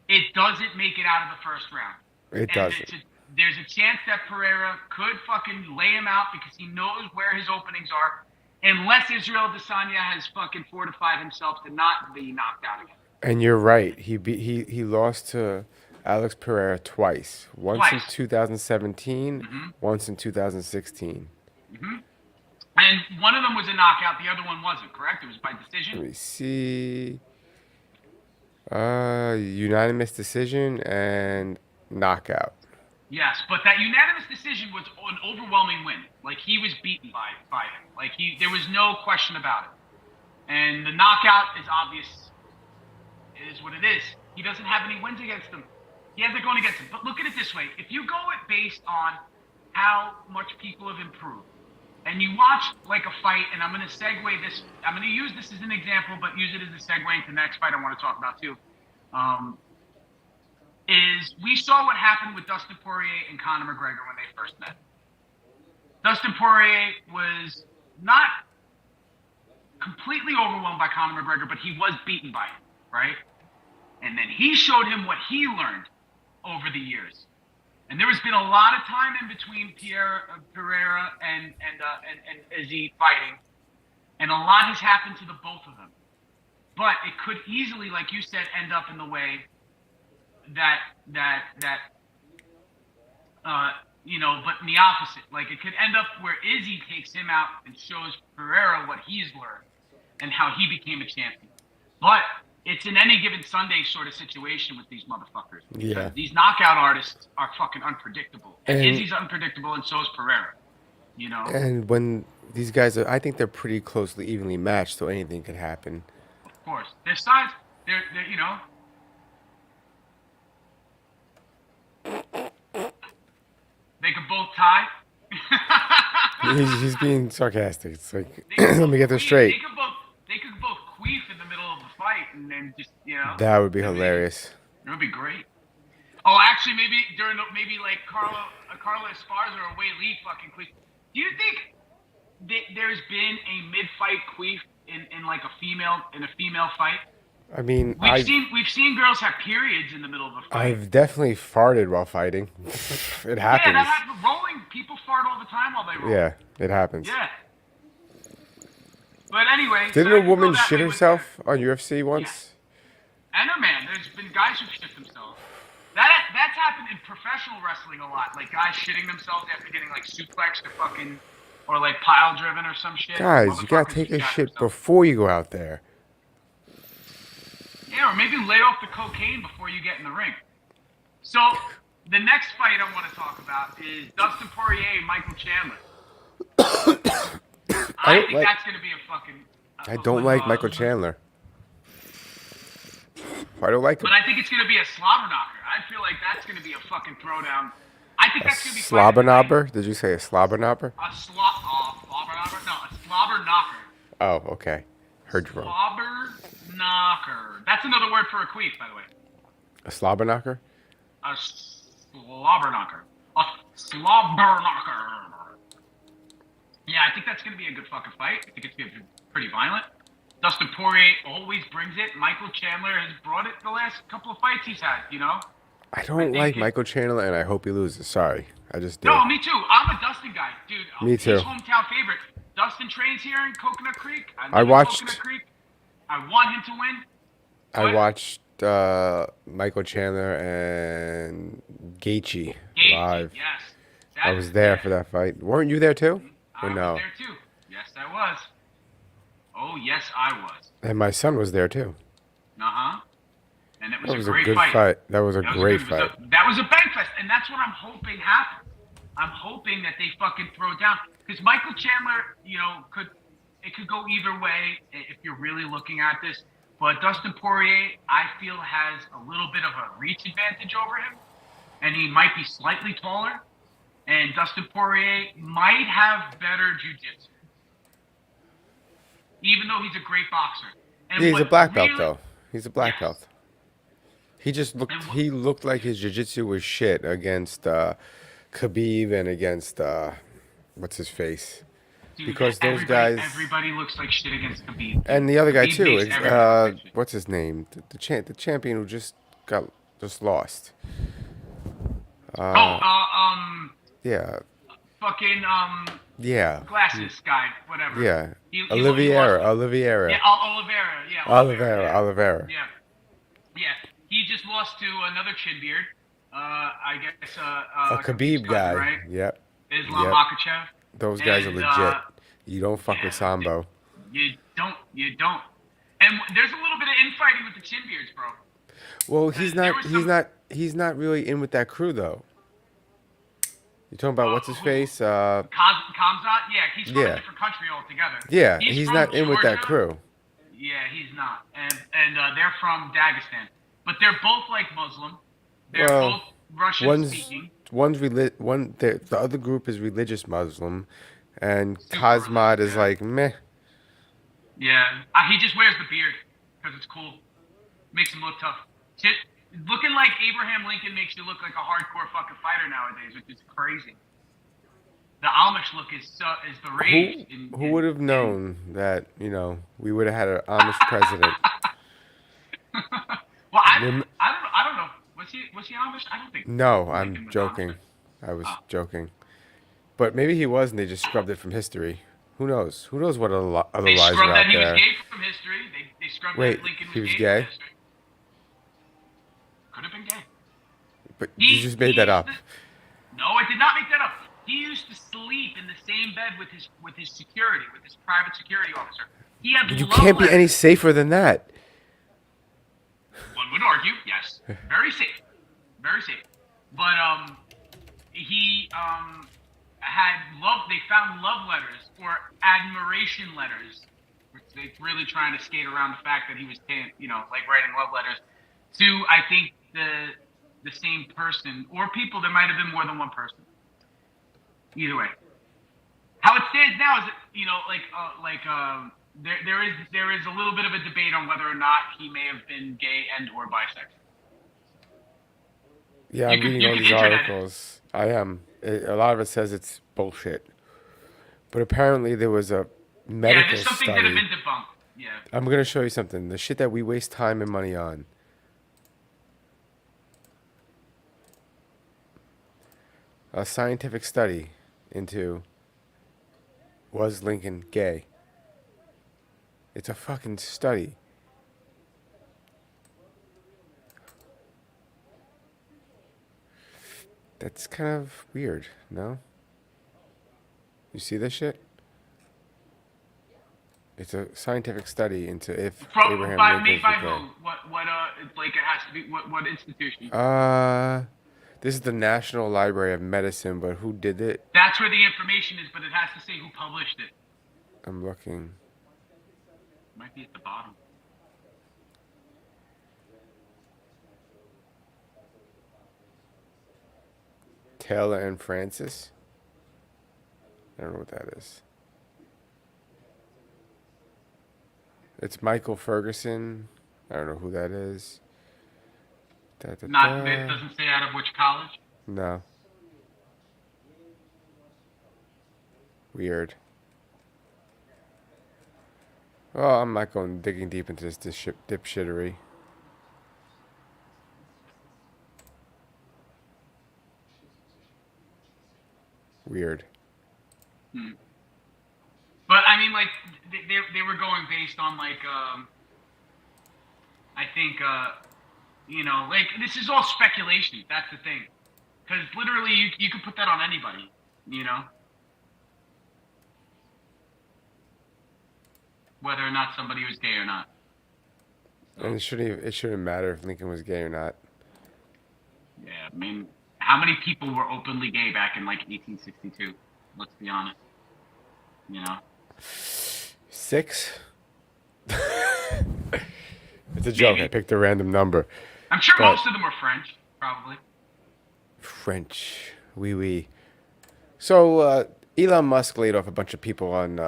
it doesn't make it out of the first round. It doesn't. There's a chance that Pereira could fucking lay him out because he knows where his openings are, unless Israel Adesanya has fucking fortified himself to not be knocked out again. And you're right. He lost to Alex Pereira twice. Once in 2017, once in 2016. And And one of them was a knockout. The other one wasn't, correct? It was by decision. Let me see. Unanimous decision and knockout. Yes, but that unanimous decision was an overwhelming win. Like, he was beaten by him. Like, there was no question about it. And the knockout is obvious. It is what it is. He doesn't have any wins against him. He hasn't gone against him. But look at it this way. If you go it based on how much people have improved, and you watch like a fight, and I'm going to segue this. I'm going to use this as an example, but use it as a segue into the next fight I want to talk about too. Is we saw what happened with Dustin Poirier and Conor McGregor when they first met. Dustin Poirier was not completely overwhelmed by Conor McGregor, but he was beaten by him, right? And then he showed him what he learned over the years. And there has been a lot of time in between Pereira and Izzy fighting, and a lot has happened to the both of them. But it could easily, like you said, end up in the way that but in the opposite. Like, it could end up where Izzy takes him out and shows Pereira what he's learned and how he became a champion. But it's an any given Sunday sort of situation with these motherfuckers. Yeah. These knockout artists are fucking unpredictable. And And- Izzy's unpredictable, and so is Pereira. You know? And when these guys are, I think they're pretty closely evenly matched, so anything could happen. Of course. Their sides, they're they could both tie. He's being sarcastic. It's like, They could let me get this queef. straight. They could both queef in the middle of the fight, and then just, That would be hilarious. It would be great. Oh, actually, maybe like Carla Esparza or Wei Lee fucking queef. Do you think there's been a mid-fight queef in like a female fight? I mean, We've seen girls have periods in the middle of a fight. I've definitely farted while fighting. It happens. Yeah, that happens. Rolling, people fart all the time while they roll. Yeah, it happens. Yeah. But anyway. Didn't so a you go woman that shit way with herself on UFC once? Yeah. And a man. There's been guys who shit themselves. That's happened in professional wrestling a lot. Like guys shitting themselves after getting like suplexed or like pile driven or some shit. Guys, you gotta take a shit before you go out there. Yeah, or maybe lay off the cocaine before you get in the ring. So, the next fight I want to talk about is Dustin Poirier and Michael Chandler. I think that's going to be a fucking... I don't like Michael Chandler. I don't like him. But I think it's going to be a slobber knocker. I feel like that's going to be a fucking throwdown. I think that's going to be... Slobber knobber? Did you say a slobber knobber? Slobber knobber? No, a slobber knocker. Oh, okay. Heard you wrong. Slobber knocker. That's another word for a queef, by the way. A slobber knocker? A slobber knocker. A slobber knocker. Yeah, I think that's going to be a good fucking fight. I think it's going to be pretty violent. Dustin Poirier always brings it. Michael Chandler has brought it the last couple of fights he's had, I don't like Michael Chandler, and I hope he loses. Sorry. I just did. No, me too. I'm a Dustin guy, dude. Me too. His hometown favorite. Dustin trains here in Coconut Creek. I watched... Coconut Creek. I want him to win. I watched Michael Chandler and Gaethje live. Yes. I was there for that fight. Weren't you there too? Or no? I was there too. Yes, I was. Oh, yes, I was. And my son was there too. Uh-huh. And it was, That was a great good fight. That was a great fight. That was a bang fest, and that's what I'm hoping happens. I'm hoping that they fucking throw it down. Because Michael Chandler, it could go either way if you're really looking at this. But Dustin Poirier, I feel, has a little bit of a reach advantage over him. And he might be slightly taller. And Dustin Poirier might have better jiu-jitsu. Even though he's a great boxer. And Yeah, he's a black belt, really- though. He's a black belt. He just looked like his jiu-jitsu was shit against Khabib and against, what's his face? Dude, Because those guys... Everybody looks like shit against Khabib. And the other guy, Khabib too. makes everybody look like shit. What's his name? The champion who just lost. Yeah. Fucking, Yeah. glasses guy, whatever. Yeah. He Oliveira. Yeah, Oliveira. Yeah, Oliveira. Yeah. Yeah. He just lost to another chin beard. I guess, A Khabib cousin, guy. right? Yep. Islam Yep. Makhachev. Those guys are And, legit. You don't fuck with Sambo. You don't. And there's a little bit of infighting with the chin beards, bro. Well, he's not really in with that crew though. You talking about what's his face? Kamzat? Yeah, he's from a different country altogether. Yeah, he's he's from not in with that Georgia. crew. Yeah, he's not. And they're from Dagestan. But they're both like Muslim. They're both Russian speaking. The other group is religious Muslim, and Kazmat is like meh. Yeah, he just wears the beard because it's cool. Makes him look tough. Looking like Abraham Lincoln makes you look like a hardcore fucking fighter nowadays, which is crazy. The Amish look is the rage. Who would have known that, you know, we would have had an Amish president? Well, I don't know. Was he Amish? I don't think. No, I'm joking. I was joking. But maybe he was, and they just scrubbed it from history. Who knows? Who knows what other lies are out there? They scrubbed that he was gay from history. They scrubbed that Lincoln he was gay gay? from history. Could have been gay. But you just made that up. No, I did not make that up. He used to sleep in the same bed with his security, with his private security officer. He had You can't be any safer than that. One would argue, yes, very safe, very safe. But he had they found love letters or admiration letters, which they're really trying to skate around the fact that he was, like writing love letters to, I think, the same person or people. There might have been more than one person. Either way, how it stands now is, there is a little bit of a debate on whether or not he may have been gay and or bisexual. Yeah, I'm reading all these articles. I am. A lot of it says it's bullshit. But apparently there was a medical there's something study. that have been debunked. Yeah. I'm going to show you something. The shit that we waste time and money on. A scientific study into was Lincoln gay? It's a fucking study. That's kind of weird, no? You see this shit? It's a scientific study into if Abraham Lincoln made by was gay. who? It has to be what institution? This is the National Library of Medicine, but who did it? That's where the information is, but it has to say who published it. I'm looking. Might be at the bottom. Taylor and Francis? I don't know what that is. It's Michael Ferguson. I don't know who that is. It doesn't say out of which college? No. Weird. Well, I'm not going digging deep into this dipshittery. Weird. But I mean, like they were going based on like I think like this is all speculation. That's the thing, because literally you could put that on anybody, whether or not somebody was gay or not. And it shouldn't matter if Lincoln was gay or not. Yeah, I mean, how many people were openly gay back in like 1862? Let's be honest. 6? It's a joke. I picked a random number. I'm sure most of them were French, probably. French. Oui, oui. So, Elon Musk laid off a bunch of people on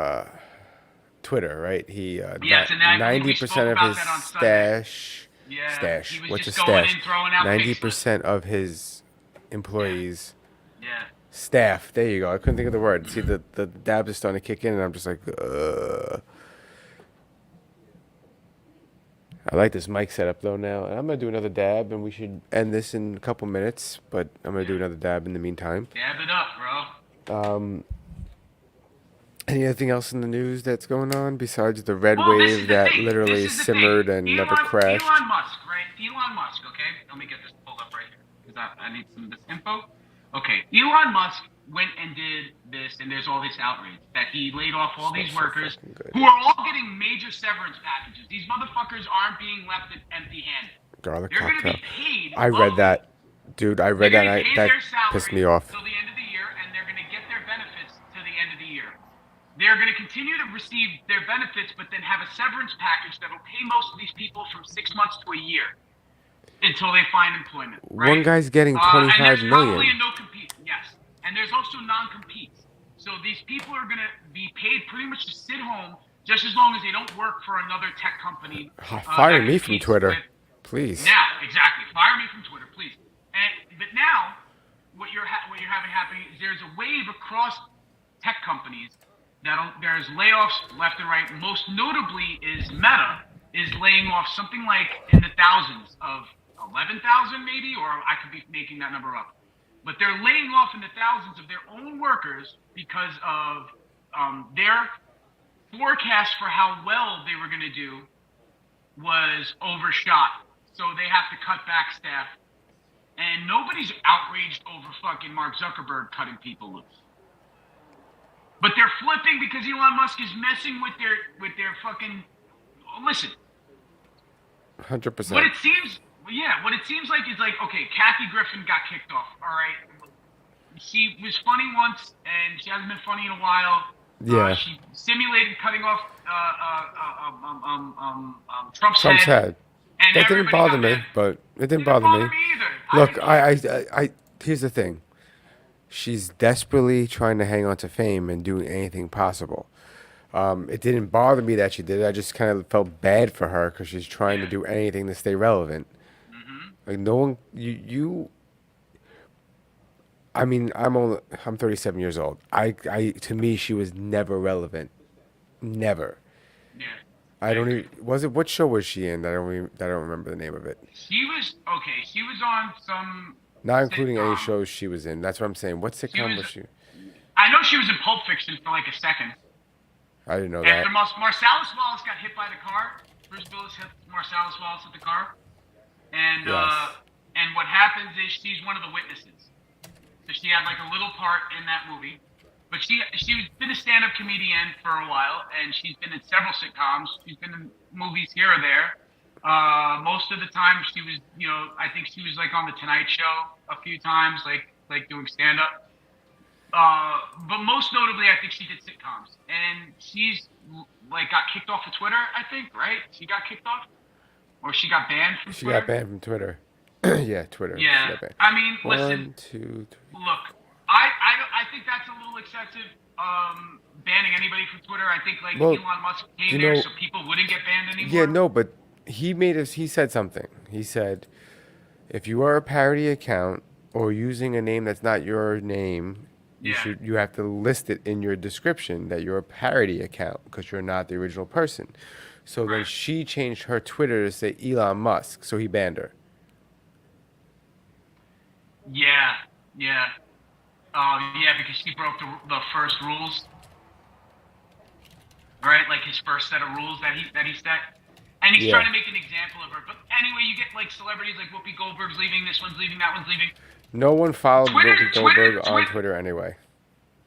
Twitter, right? He 90% of his stash. Stash. What's a stash? 90% of his employees. Yeah. Staff. There you go. I couldn't think of the word. See, the dabs is starting to kick in, and I'm just like, I like this mic setup though now. And I'm gonna do another dab, and we should end this in a couple minutes. But I'm gonna do another dab in the meantime. Dab it up, bro. Anything else in the news that's going on besides the red wave that literally simmered and never crashed? Elon Musk, right? Elon Musk, okay? Let me get this pulled up right here because I need some of this info. Okay, Elon Musk went and did this, and there's all this outrage that he laid off all these So workers fucking good. who are all getting major severance packages. These motherfuckers aren't being left empty-handed. Garlic They're going to cocktail. be paid. I read that, dude. I read They're that. going to be paid That their salary pissed me off. till the end of the year, and they're going to get their benefits to the end of the year. They're going to continue to receive their benefits, but then have a severance package that will pay most of these people from 6 months to a year until they find employment. Right? One guy's getting And 25 there's probably million. a no-compete, yes. And there's also non-competes. So these people are going to be paid pretty much to sit home just as long as they don't work for another tech company. Fire me from competes Twitter, with- please. Now, exactly. Fire me from Twitter, please. But now, what you're having happening is there's a wave across tech companies there's layoffs left and right. Most notably is Meta is laying off something like in the thousands of 11,000 maybe, or I could be making that number up. But they're laying off in the thousands of their own workers because of their forecast for how well they were going to do was overshot. So they have to cut back staff. And nobody's outraged over fucking Mark Zuckerberg cutting people loose. But they're flipping because Elon Musk is messing with their fucking. Listen. 100%. What it seems like is like, okay, Kathy Griffin got kicked off. All right, she was funny once, and she hasn't been funny in a while. Yeah. She simulated cutting off Trump's Trump's head. head. And That didn't everybody bother got me, mad. but it didn't Didn't bother me. either. Look, didn't I here's the thing. She's desperately trying to hang on to fame and doing anything possible. It didn't bother me that she did it. I just kind of felt bad for her because she's trying to do anything to stay relevant. Like no one, I mean, I'm 37 years old. To me, she was never relevant. Never. Yeah. I don't even. Was it what show was she in? I don't remember the name of it. She was on some. Not including any sitcom. shows she was in. That's what I'm saying. What sitcom was she? I know she was in Pulp Fiction for like a second. I didn't know that. After Marcellus Wallace got hit by the car, Bruce Willis hit Marcellus Wallace with the car, and Yes. and what happens is she's one of the witnesses. So she had like a little part in that movie, but she's been a stand-up comedian for a while, and she's been in several sitcoms. She's been in movies here or there. Most of the time she was, I think she was like on the Tonight Show a few times, like doing stand-up. But most notably, I think she did sitcoms, and she's like got kicked off of Twitter. I think, right? She got kicked off, or she got banned from She Twitter. got banned from Twitter. Yeah, Twitter. She Yeah, got banned. I mean, One, listen. 2, 3. Look, I think that's a little excessive. Banning anybody from Twitter. I think like Well, Elon Musk came you there know- so people wouldn't get banned anymore. Yeah, no, but he said something. He said, if you are a parody account or using a name that's not your name, you have to list it in your description that you're a parody account because you're not the original person. So then she changed her Twitter to say Elon Musk, so he banned her. Yeah. Because she broke the first rules, right? Like his first set of rules that he set, and he's Yeah. trying to make an example of her. But anyway, you get like celebrities like Whoopi Goldberg's leaving, this one's leaving, that one's leaving. No one followed Twitter- Whoopi Goldberg on Twitter- Twitter anyway.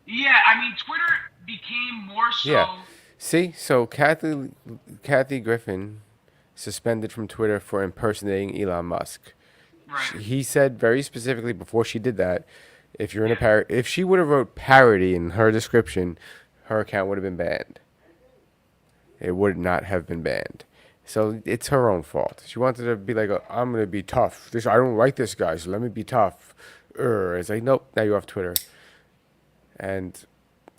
Yeah, I mean Twitter became more so. Yeah. See, so Kathy Griffin suspended from Twitter for impersonating Elon Musk. Right. He said very specifically before she did that, if you're in a if she would have wrote parody in her description, her account would have been banned. It would not have been banned. So it's her own fault. She wanted to be like, I'm gonna be tough. I don't like this guy, so let me be tough. It's like, nope, now you're off Twitter. And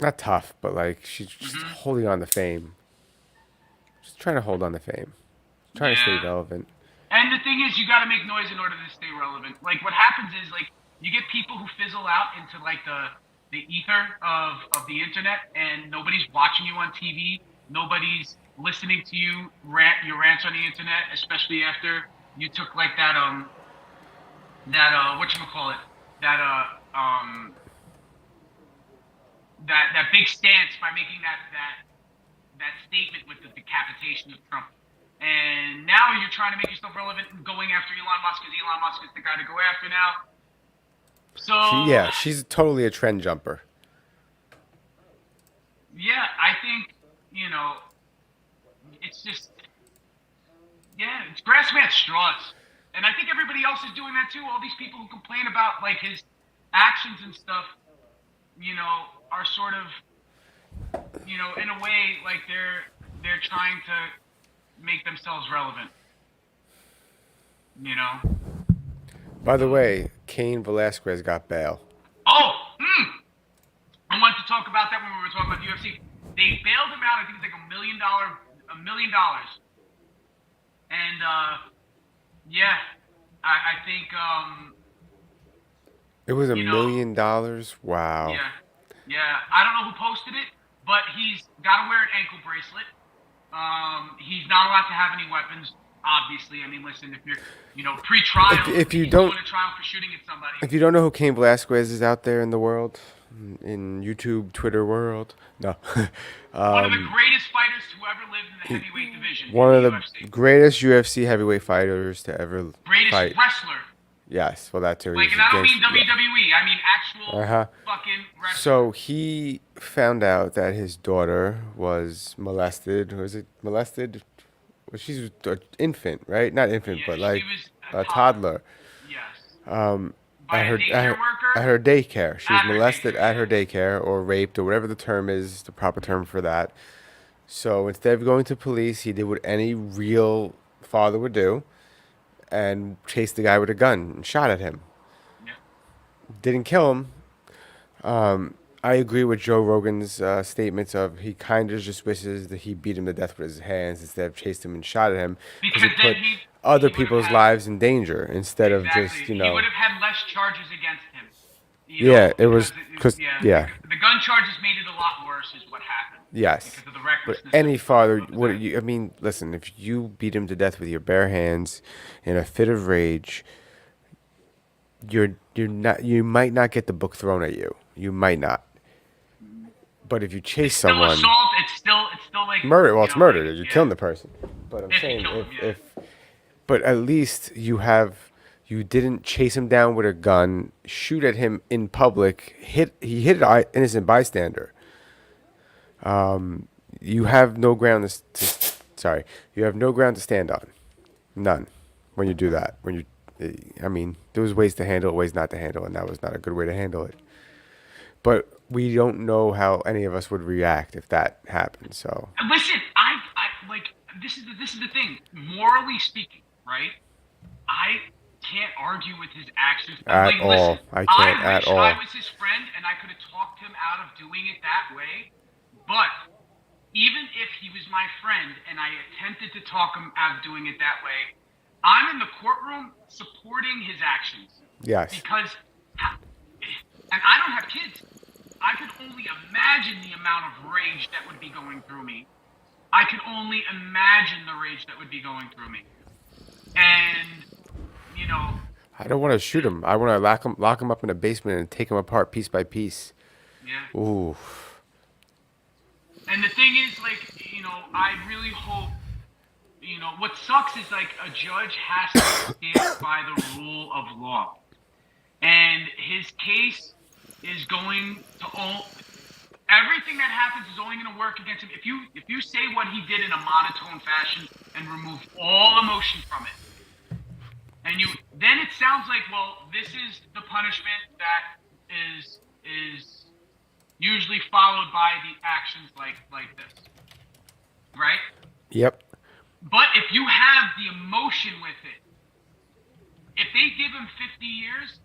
not tough, but like she's just holding on to fame. Just trying to hold on to fame. Trying to stay relevant. And the thing is, you got to make noise in order to stay relevant. Like what happens is, like you get people who fizzle out into like the ether of the internet, and nobody's watching you on TV. Nobody's listening to you your rants on the internet, especially after you took like that whatchamacallit, that big stance by making that statement with the decapitation of Trump. And now you're trying to make yourself relevant and going after Elon Musk because Elon Musk is the guy to go after now. So she's totally a trend jumper. yeah, I think it's just it's grass match straws, and I think everybody else is doing that too. All these people who complain about like his actions and stuff, are sort of in a way like they're trying to make themselves relevant. By the way, Cain Velasquez got bail. Oh, I wanted to talk about that when we were talking about the UFC. They bailed him out. I think it's like $1 million. And I think It was $1 million. Wow. Yeah. I don't know who posted it, but he's got to wear an ankle bracelet. He's not allowed to have any weapons. Obviously, I mean, listen, if you're, pre-trial, If you he's don't, going to trial for shooting at somebody. if you don't know who Cain Velasquez is out there in the world, in YouTube, Twitter world, no. One of the greatest fighters to ever live in the heavyweight division. One of the UFC. greatest UFC heavyweight fighters to ever Greatest fight. wrestler. Yes, well, that too. Like, He's and I don't against- mean WWE. I mean actual fucking wrestler. So he found out that his daughter was molested. Was it molested? Well, she's an infant, right? Not infant, but like a toddler. Yes. At her daycare. She was molested at her daycare or raped or whatever the term is, the proper term for that. So instead of going to police, he did what any real father would do and chased the guy with a gun and shot at him. Yeah. Didn't kill him. I agree with Joe Rogan's statements of he kind of just wishes that he beat him to death with his hands instead of chased him and shot at him because he put other people's lives in danger instead of just, He would have had less charges against him. It was because The gun charges made it a lot worse is what happened. Yes. Because of the But recklessness. any father would. I mean, listen. If you beat him to death with your bare hands in a fit of rage, you're not. You might not get the book thrown at you. You might not. But if you chase someone, assault. It's still like murder. Well, it's murder. You're killing the person. But I'm saying but at least you didn't chase him down with a gun, shoot at him in public. He hit an innocent bystander. You have no ground you have no ground to stand on. None. When you do that. I mean, there was ways to handle it, ways not to handle it, and that was not a good way to handle it. But we don't know how any of us would react if that happened. So listen, I like this is the thing. Morally speaking, right? I can't argue with his actions at all. I can't at all. I was his friend and I could have talked him out of doing it that way. But even if he was my friend and I attempted to talk him out of doing it that way, I'm in the courtroom supporting his actions. Yes. Because, and I don't have kids. I could only imagine the amount of rage that would be going through me. I could only imagine the rage that would be going through me. And, I don't want to shoot him. I want to lock him up in a basement and take him apart piece by piece. Yeah. Ooh. And the thing is, like, I really hope, what sucks is, like, a judge has to stand by the rule of law. And his case is going to everything that happens is only going to work against him. If you say what he did in a monotone fashion and remove all emotion from it, and then it sounds like, well, this is the punishment that is usually followed by the actions like this, right? Yep. But if you have the emotion with it, if they give him 50 years,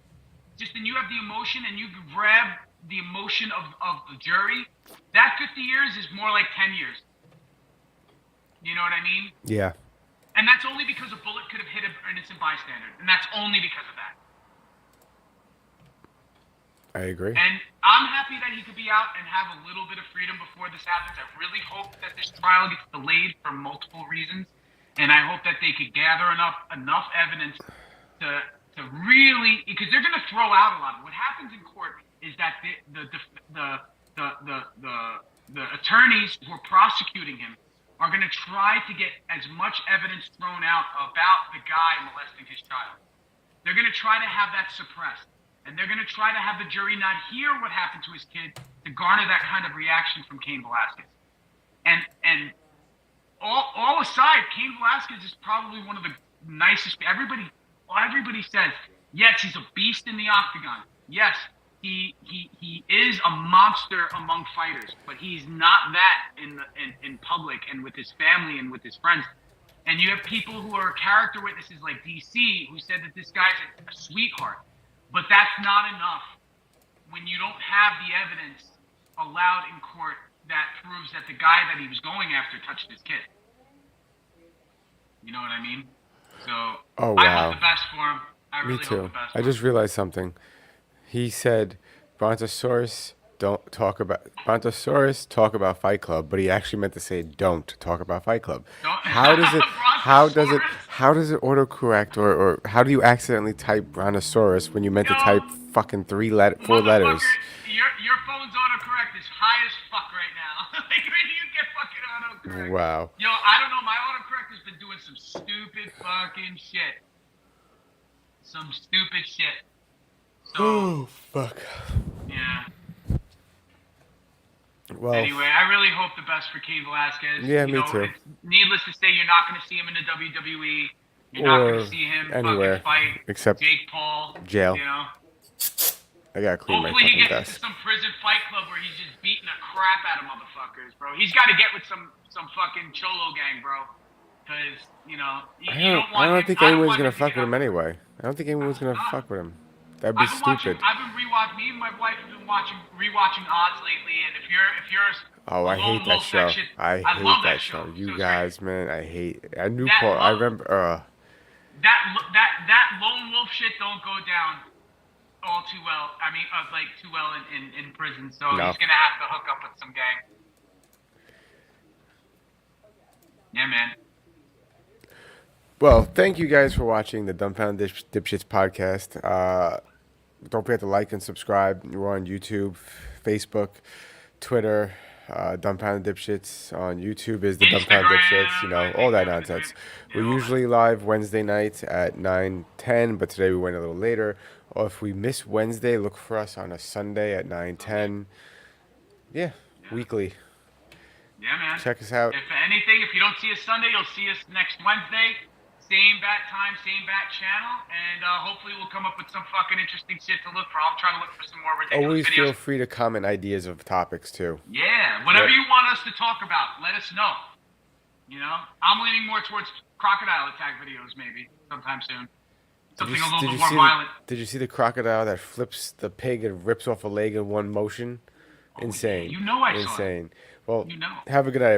and you have the emotion and you grab the emotion of the jury, that 50 years is more like 10 years. You know what I mean? Yeah. And that's only because a bullet could have hit an innocent bystander. And that's only because of that. I agree. And I'm happy that he could be out and have a little bit of freedom before this happens. I really hope that this trial gets delayed for multiple reasons. And I hope that they could gather enough evidence to really, because they're going to throw out a lot. What happens in court is that the attorneys who are prosecuting him are going to try to get as much evidence thrown out about the guy molesting his child. They're going to try to have that suppressed. and they're going to try to have the jury not hear what happened to his kid to garner that kind of reaction from Cain Velasquez. And all aside, Cain Velasquez is probably one of the nicest. Everybody says, yes, he's a beast in the octagon. Yes, he is a monster among fighters, but he's not that in public and with his family and with his friends. And you have people who are character witnesses like DC who said that this guy's a sweetheart, but that's not enough when you don't have the evidence allowed in court that proves that the guy that he was going after touched his kid. You know what I mean? So Oh, I wow. hope the best for him. I really Me hope too. the best I for just him. realized something. He said, Brontosaurus talk about Fight Club, but he actually meant to say don't talk about Fight Club. How does it autocorrect or how do you accidentally type Brontosaurus when you meant to type fucking 4 letters? Motherfucker, your phone's autocorrect is high as fuck right now. Like when you get fucking autocorrect. Wow. Yo, I don't know. My autocorrect has been doing some stupid fucking shit. Some stupid shit. So, Oh, fuck. yeah. Well, Anyway, I really hope the best for Cain Velasquez. Yeah, me too. It's needless to say, you're not going to see him in the WWE. You're not going Or to see him anywhere fucking fight except Jake Paul. jail. You know? I gotta clean my Hopefully he fucking gets desk. into some prison fight club where he's just beating the crap out of motherfuckers, bro. He's got to get with some fucking cholo gang, bro. Because, you know, you don't want I don't him- think I don't anyone's want gonna him to fuck get with him up. anyway. I don't think anyone's gonna fuck with him. That'd be I've been stupid. rewatching. Me and my wife have been rewatching Odds lately, and if you're Oh, I hate that show. I hate love that show. You So guys, man, I hate. I knew That Paul. I love- remember. that lone wolf shit don't go down all too well. I mean, too well in prison. So No. he's gonna have to hook up with some gang. Yeah, man. Well, thank you guys for watching the Dumbfounded Dipshits podcast. Don't forget to like and subscribe. We're on YouTube, Facebook, Twitter. Dumbfounded Dipshits on YouTube is the Dumbfounded Dipshits. You know, all that nonsense. We're usually live Wednesday nights at 9:10, but today we went a little later. Or if we miss Wednesday, look for us on a Sunday at 9:10. Yeah, weekly. Yeah, man. Check us out. If anything, if you don't see us Sunday, you'll see us next Wednesday. Same bat time, same bat channel, and hopefully we'll come up with some fucking interesting shit to look for. I'll try to look for some more ridiculous Always videos. feel free to comment ideas of topics too. Yeah, whatever you want us to talk about, let us know. You know, I'm leaning more towards crocodile attack videos maybe sometime soon. Something a little bit more violent. Did you see the crocodile that flips the pig and rips off a leg in one motion? Insane. You know I saw it. Insane. Well, You know. have a good night, everybody.